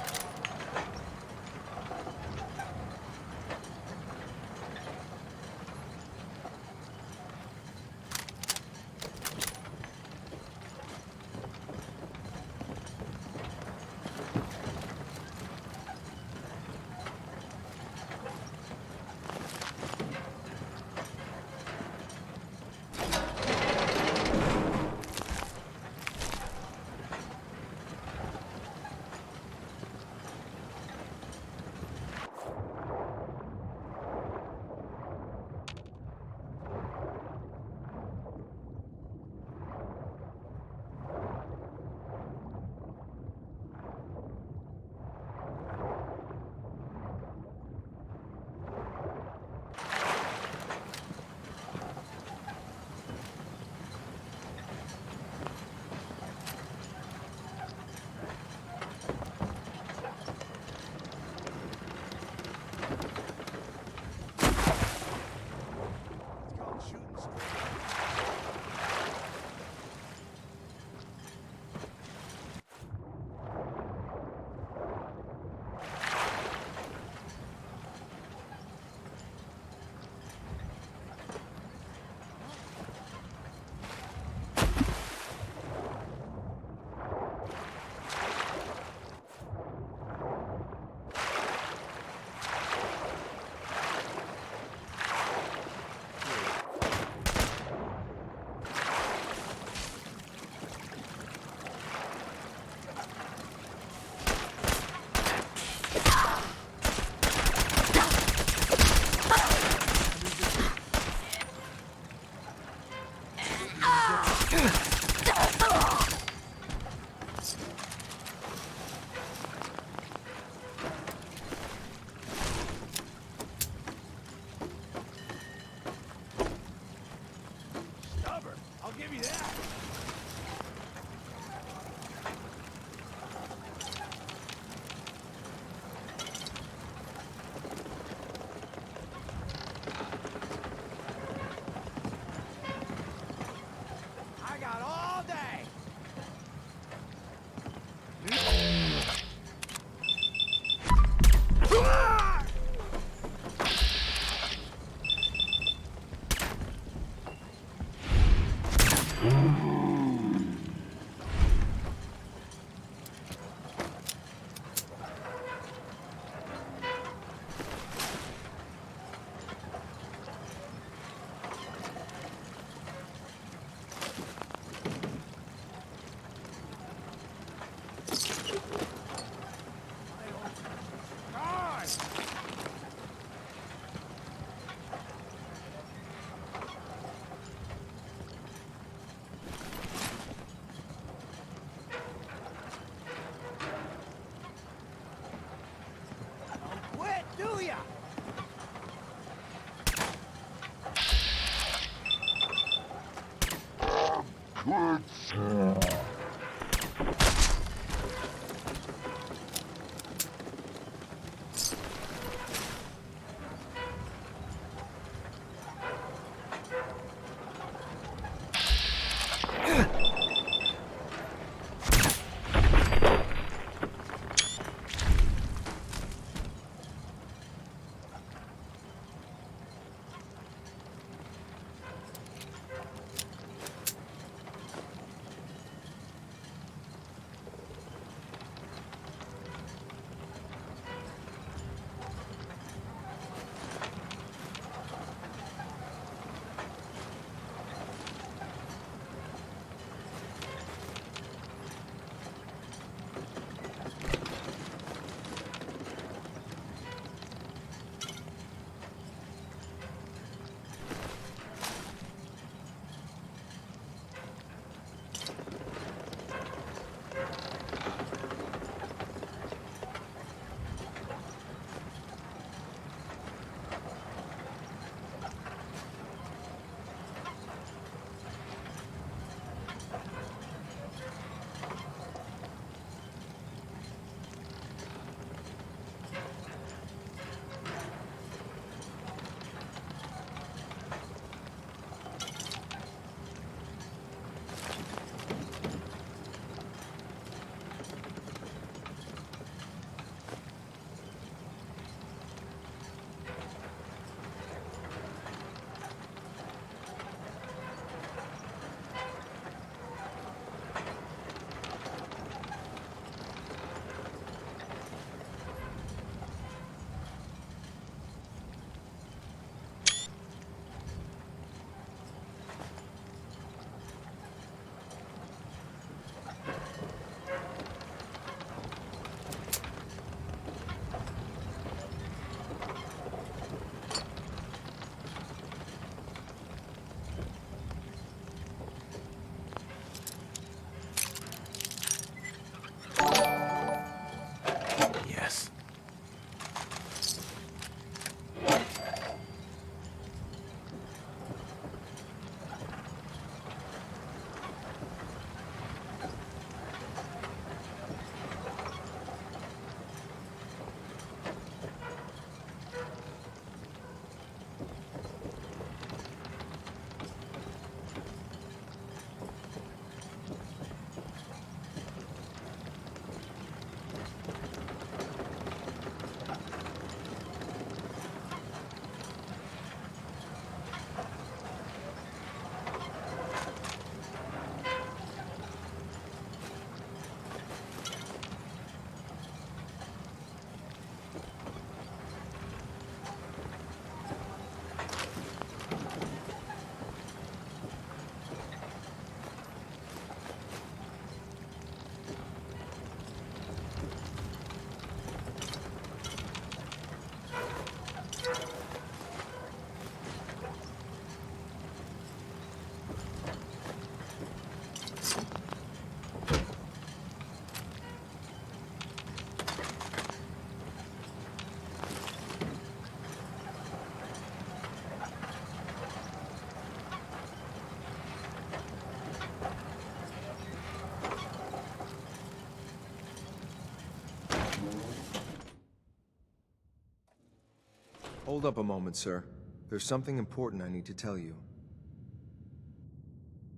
Hold up a moment, sir. There's something important I need to tell you.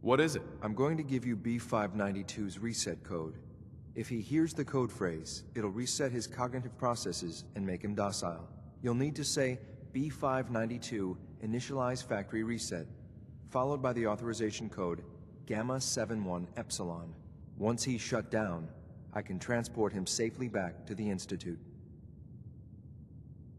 What is it? I'm going to give you B592's reset code. If he hears the code phrase, it'll reset his cognitive processes and make him docile. You'll need to say B592 initialize factory reset, followed by the authorization code Gamma 71 Epsilon. Once he's shut down, I can transport him safely back to the Institute.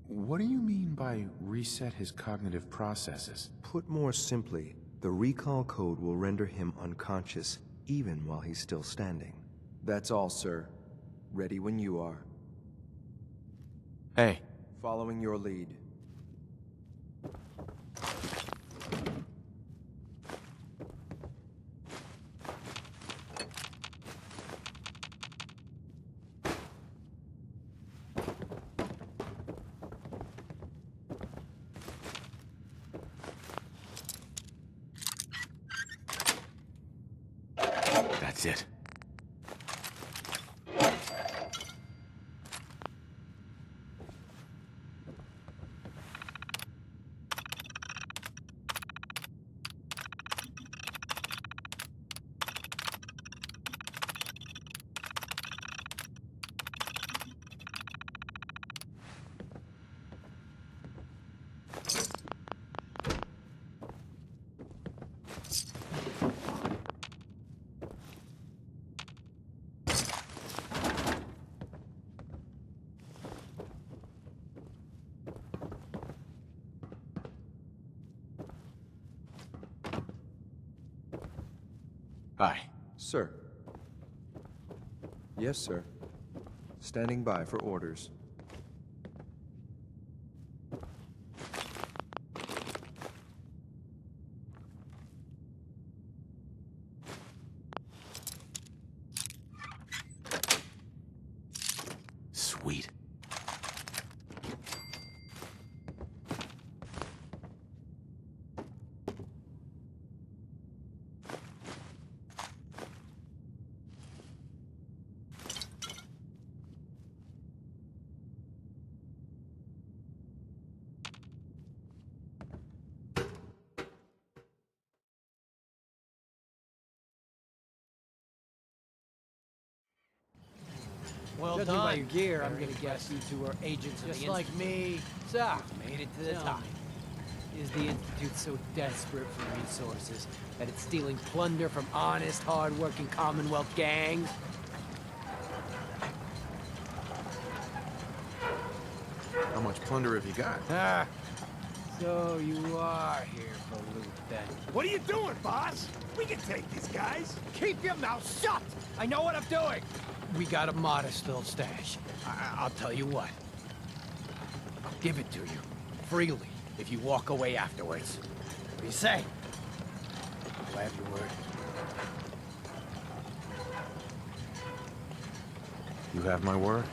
What do you mean by reset his cognitive processes? Put more simply, the recall code will render him unconscious, even while he's still standing. That's all, sir. Ready when you are. Hey. Following your lead. That's it. Hi. Sir. Yes, sir. Standing by for orders. Sweet. Well Judging done. by your gear, I'm gonna guess you two are agents of the Just like Institute. me. So, Made it to the tell top. me, is the Institute so desperate for resources that it's stealing plunder from honest, hard-working Commonwealth gangs? How much plunder have you got? Ah, so you are here for loot then. What are you doing, boss? We can take these guys. Keep your mouth shut. I know what I'm doing. We got a modest little stash. I'll tell you what. I'll give it to you, freely, if you walk away afterwards. What do you say? Do I have your word? You have my word.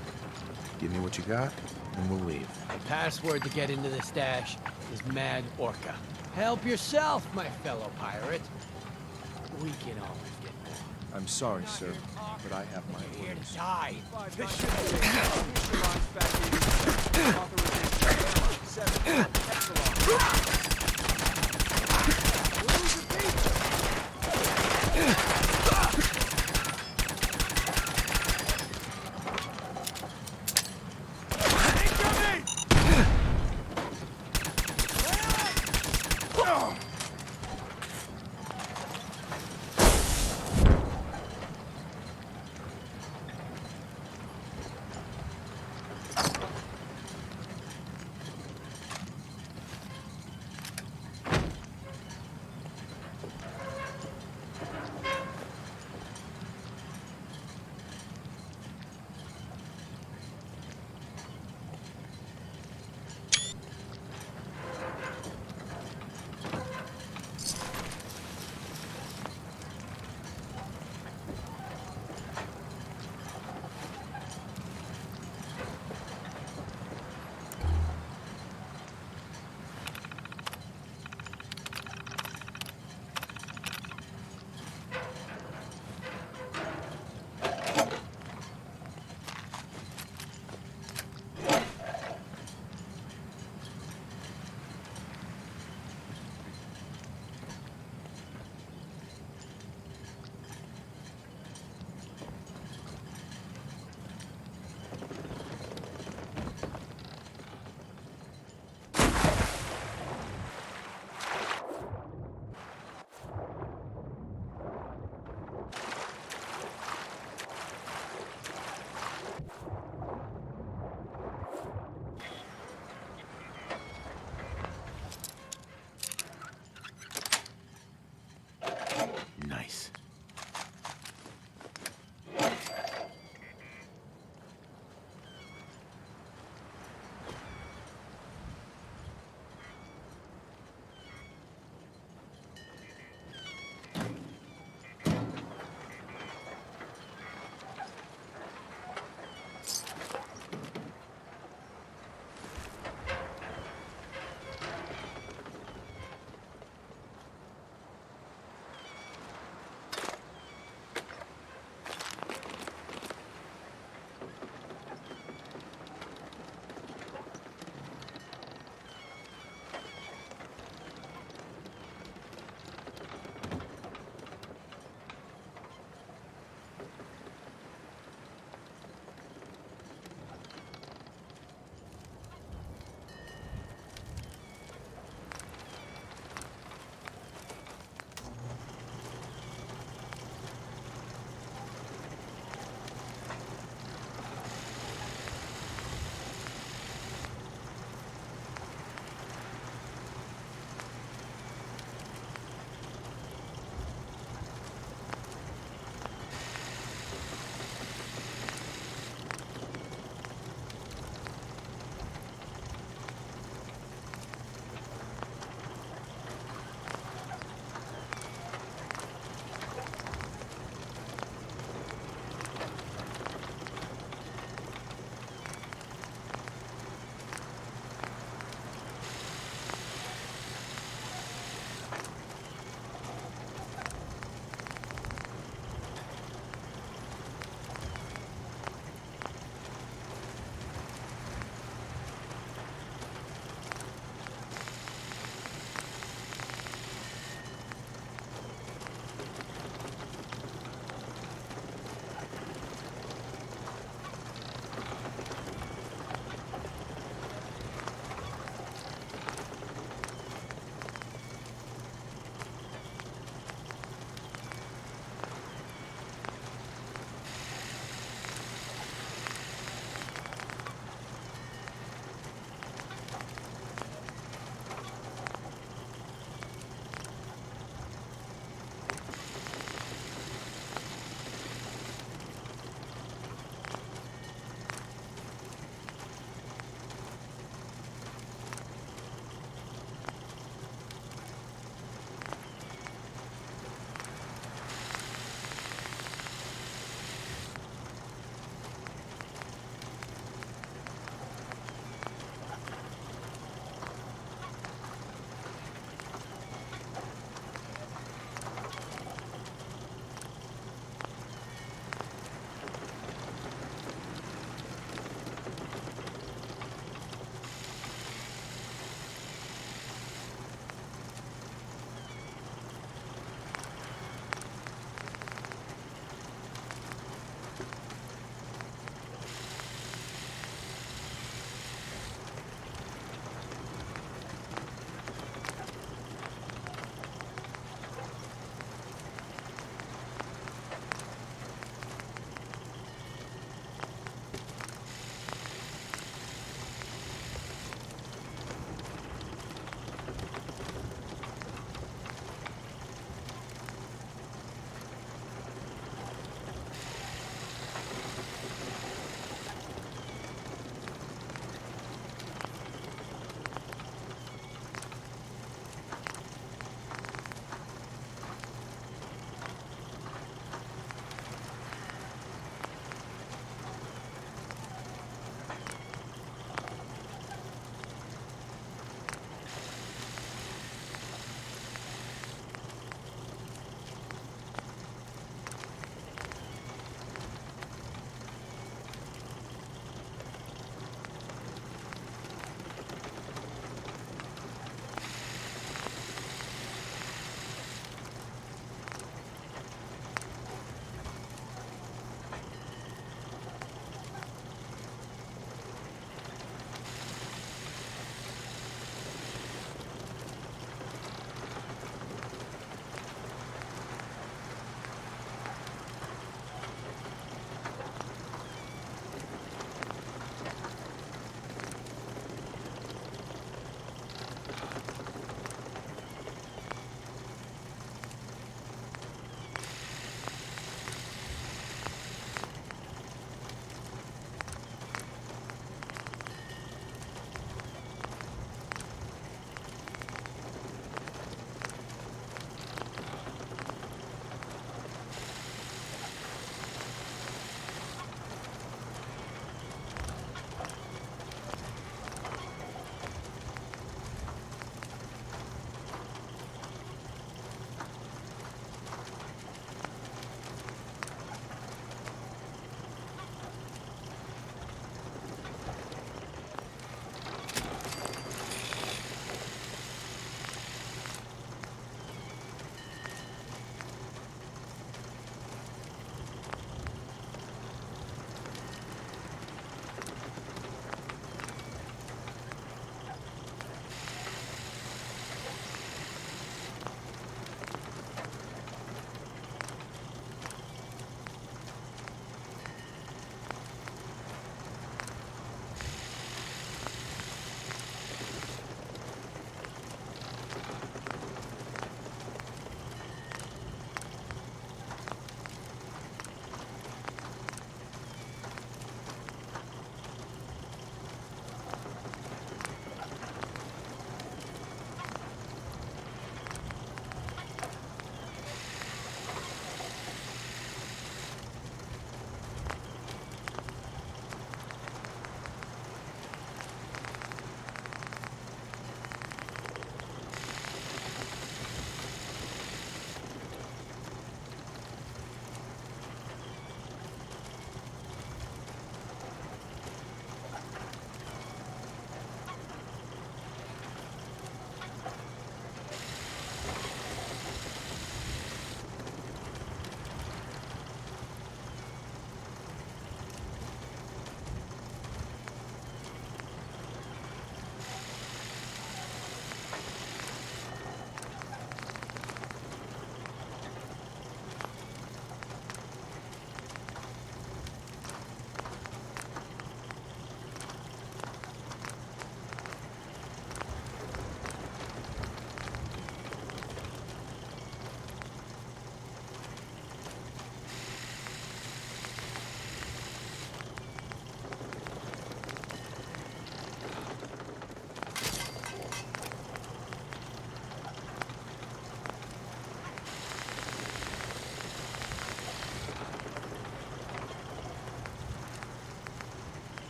Give me what you got, and we'll leave. The password to get into the stash is Mad Orca. Help yourself, my fellow pirate. We can always get more. I'm sorry, sir, but I have my Here orders. to die.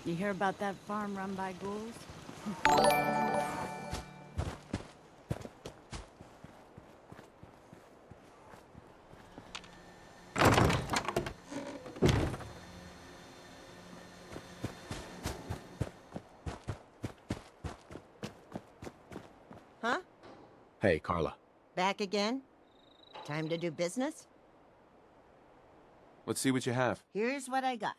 You hear about that farm run by ghouls? Huh? Hey, Carla. Back again? Time to do business? Let's see what you have. Here's what I got.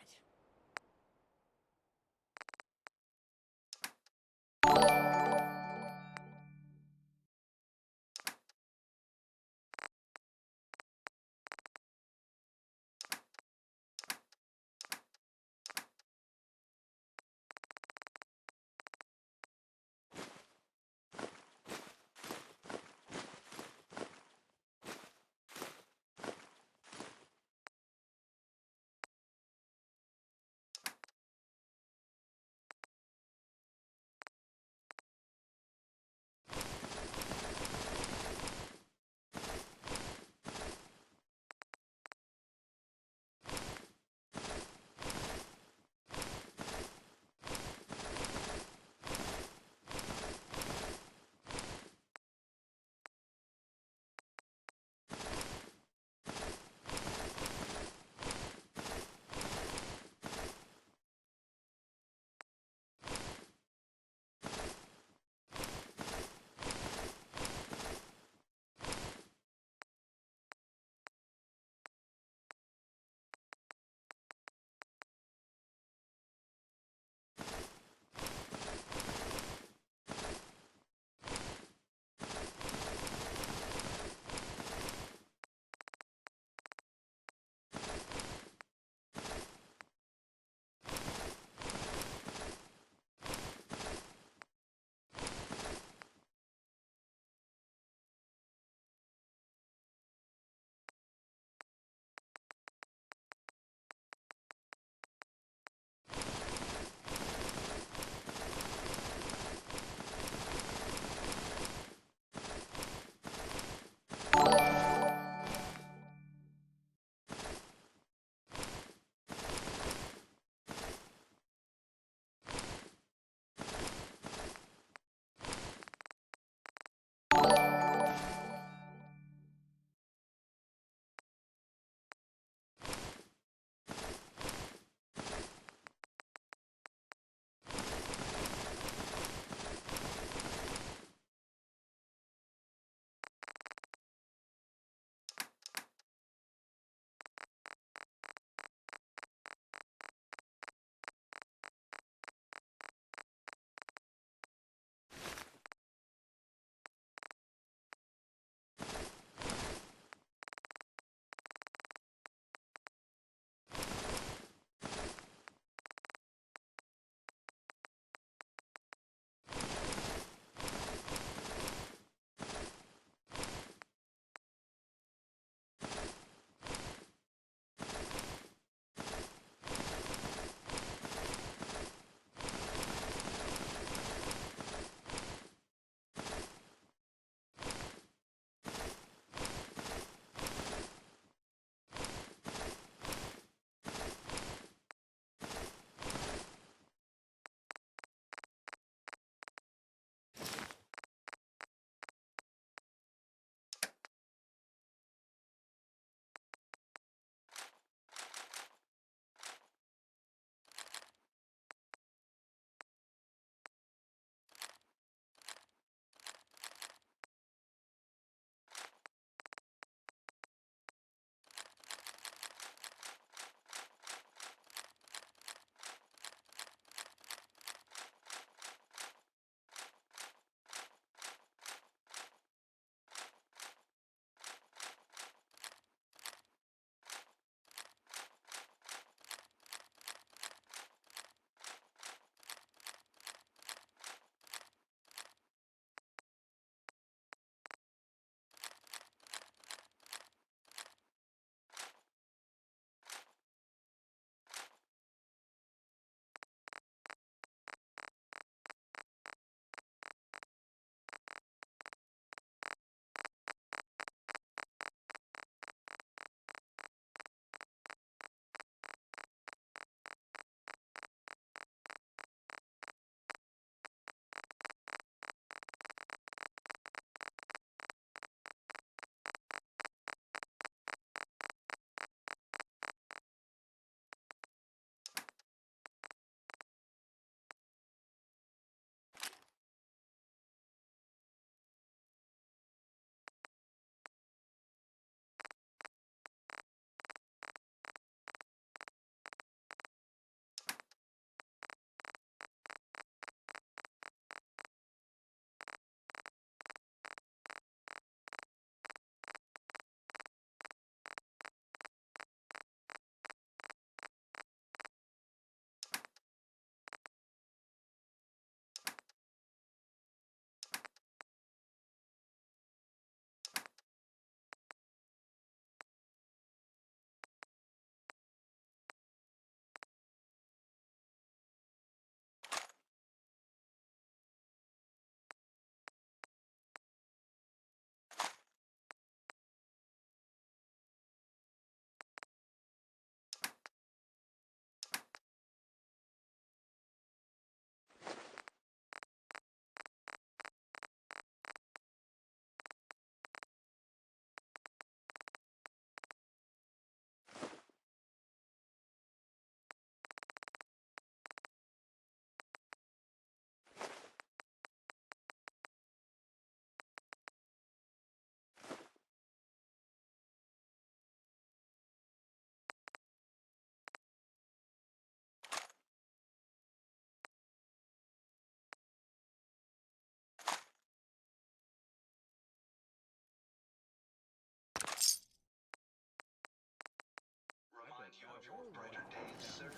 Remind you of your brighter days, sir?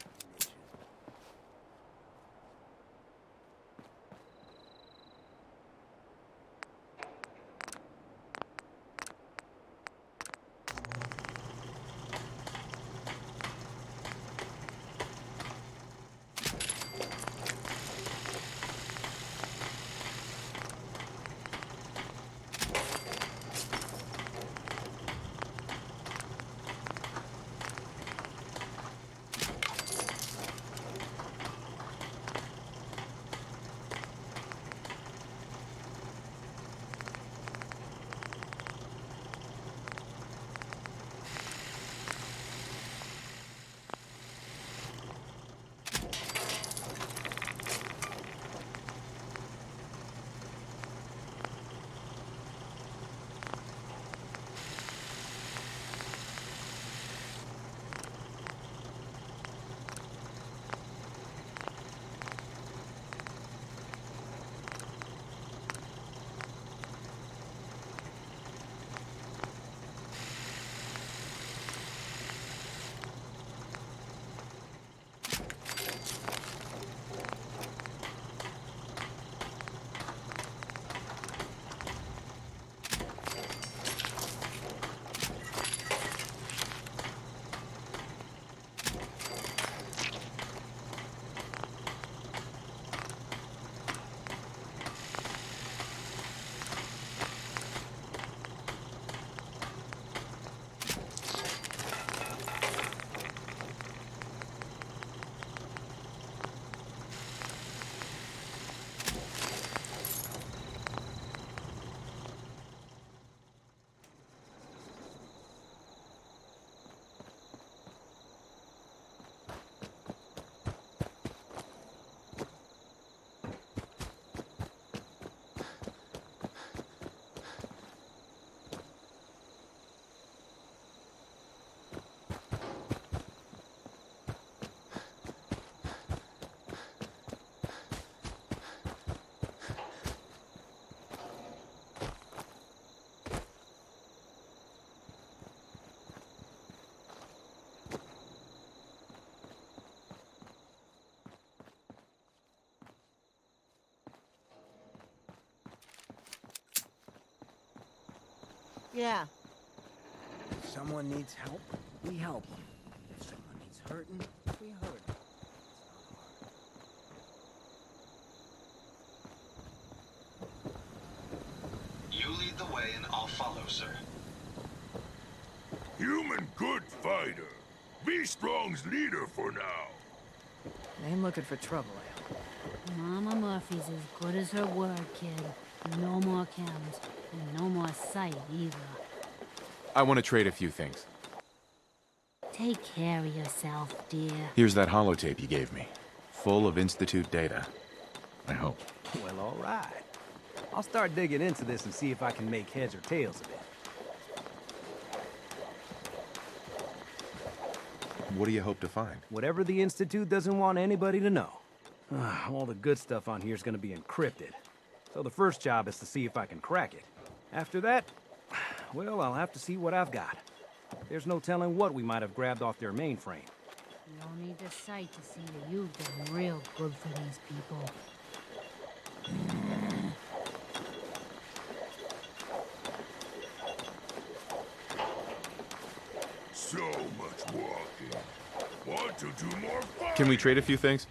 Yeah. If someone needs help, we help them. If someone needs hurting, we hurt them. You lead the way and I'll follow, sir. Human good fighter. Be Strong's leader for now. Ain't looking for trouble, I hope. Mama Murphy's as good as her word, kid. No more chems, and no more sight either. I want to trade a few things. Take care of yourself, dear. Here's that holotape you gave me. Full of Institute data. I hope. Well, all right. I'll start digging into this and see if I can make heads or tails of it. What do you hope to find? Whatever the Institute doesn't want anybody to know. All the good stuff on here is going to be encrypted. So the first job is to see if I can crack it. After that, well, I'll have to see what I've got. There's no telling what we might have grabbed off their mainframe. You don't need the sight to see that you've done real good for these people. So much walking. Want to do more fun? Can we trade a few things?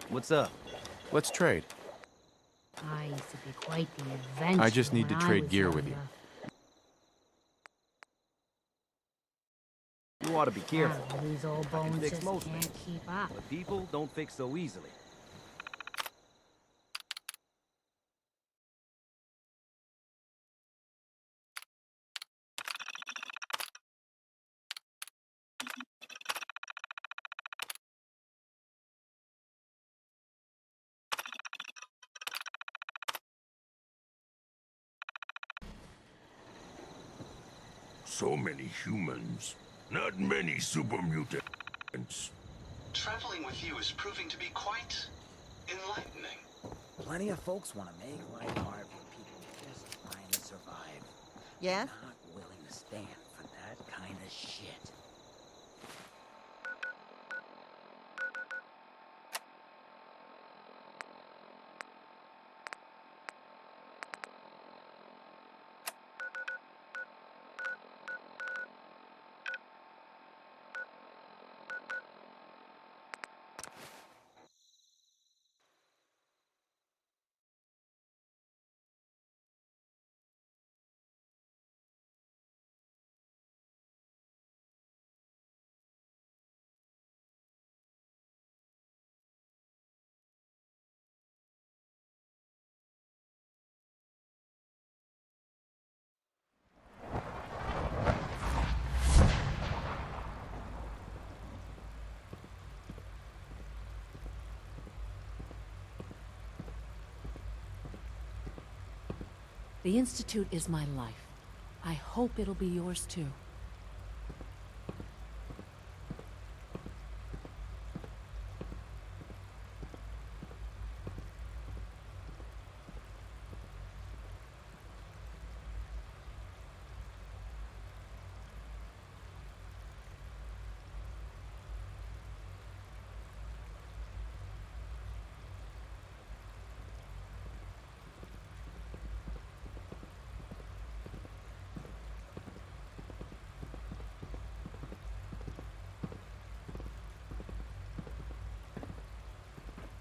What's up? Let's trade. I used to be quite the adventurer. I just need to when I trade was gear with you. younger. You ought to be careful. Ah, these old I can bones fix just most can't things, keep up. but people don't fix so easily. So many humans. Not many super mutants. Traveling with you is proving to be quite enlightening. Plenty of folks want to make life hard for people just trying to survive. Yes? Not willing to stand for that kind of shit. The Institute is my life. I hope it'll be yours too.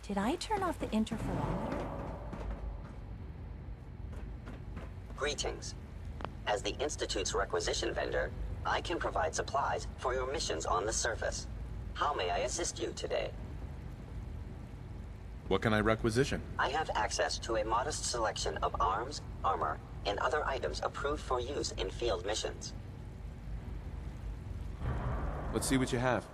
Did I turn off the interferometer? Greetings. As the Institute's requisition vendor, I can provide supplies for your missions on the surface. How may I assist you today? What can I requisition? I have access to a modest selection of arms, armor, and other items approved for use in field missions. Let's see what you have.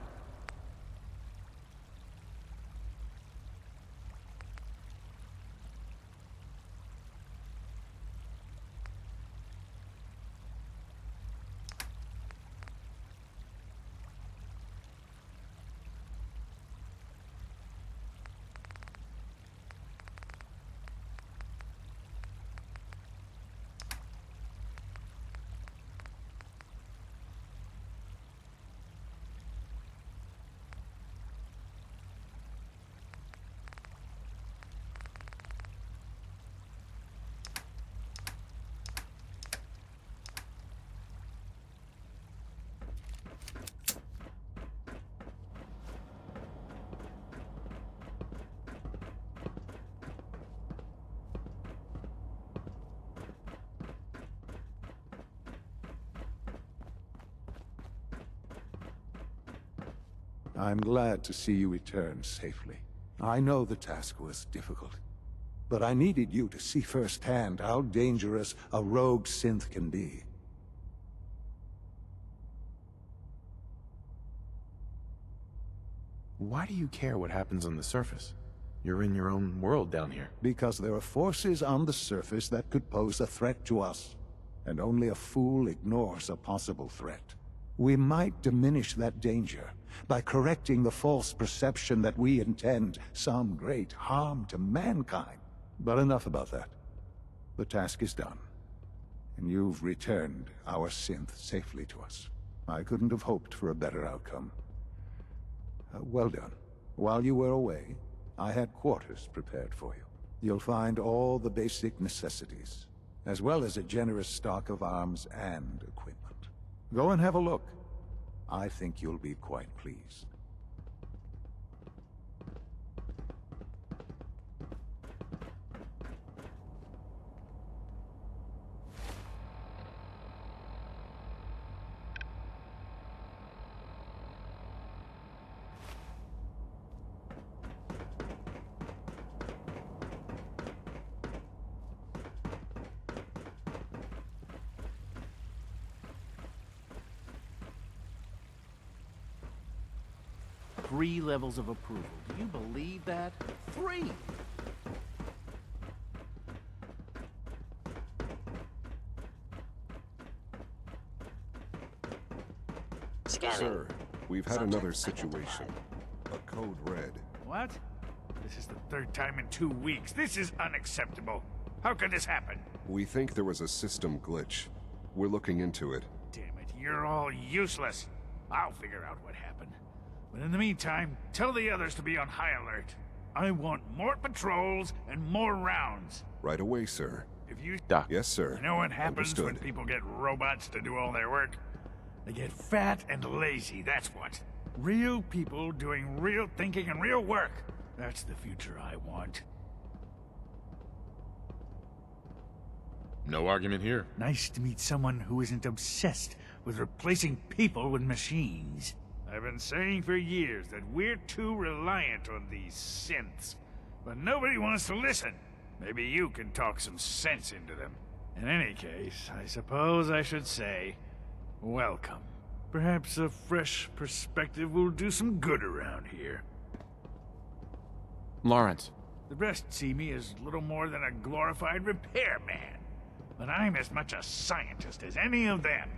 I'm glad to see you return safely. I know the task was difficult, but I needed you to see firsthand how dangerous a rogue synth can be. Why do you care what happens on the surface? You're in your own world down here. Because there are forces on the surface that could pose a threat to us, and only a fool ignores a possible threat. We might diminish that danger by correcting the false perception that we intend some great harm to mankind. But enough about that. The task is done, and you've returned our synth safely to us. I couldn't have hoped for a better outcome. Well done. While you were away, I had quarters prepared for you. You'll find all the basic necessities, as well as a generous stock of arms and equipment. Go and have a look. I think you'll be quite pleased. Three levels of approval. Do you believe that? 3! Scanning. Sir, we've had Subject another situation. A code red. What? This is the third time in 2 weeks. This is unacceptable. How could this happen? We think there was a system glitch. We're looking into it. Damn You're all useless. I'll figure out what happened. But in the meantime, tell the others to be on high alert. I want more patrols and more rounds. Right away, sir. If you... Doc. Yes, sir. You know what happens when Understood. people get robots to do all their work? They get fat and lazy, that's what. Real people doing real thinking and real work. That's the future I want. No argument here. Nice to meet someone who isn't obsessed with replacing people with machines. I've been saying for years that we're too reliant on these synths. But nobody wants to listen. Maybe you can talk some sense into them. In any case, I suppose I should say, welcome. Perhaps a fresh perspective will do some good around here. Lawrence. The rest see me as little more than a glorified repairman. But I'm as much a scientist as any of them.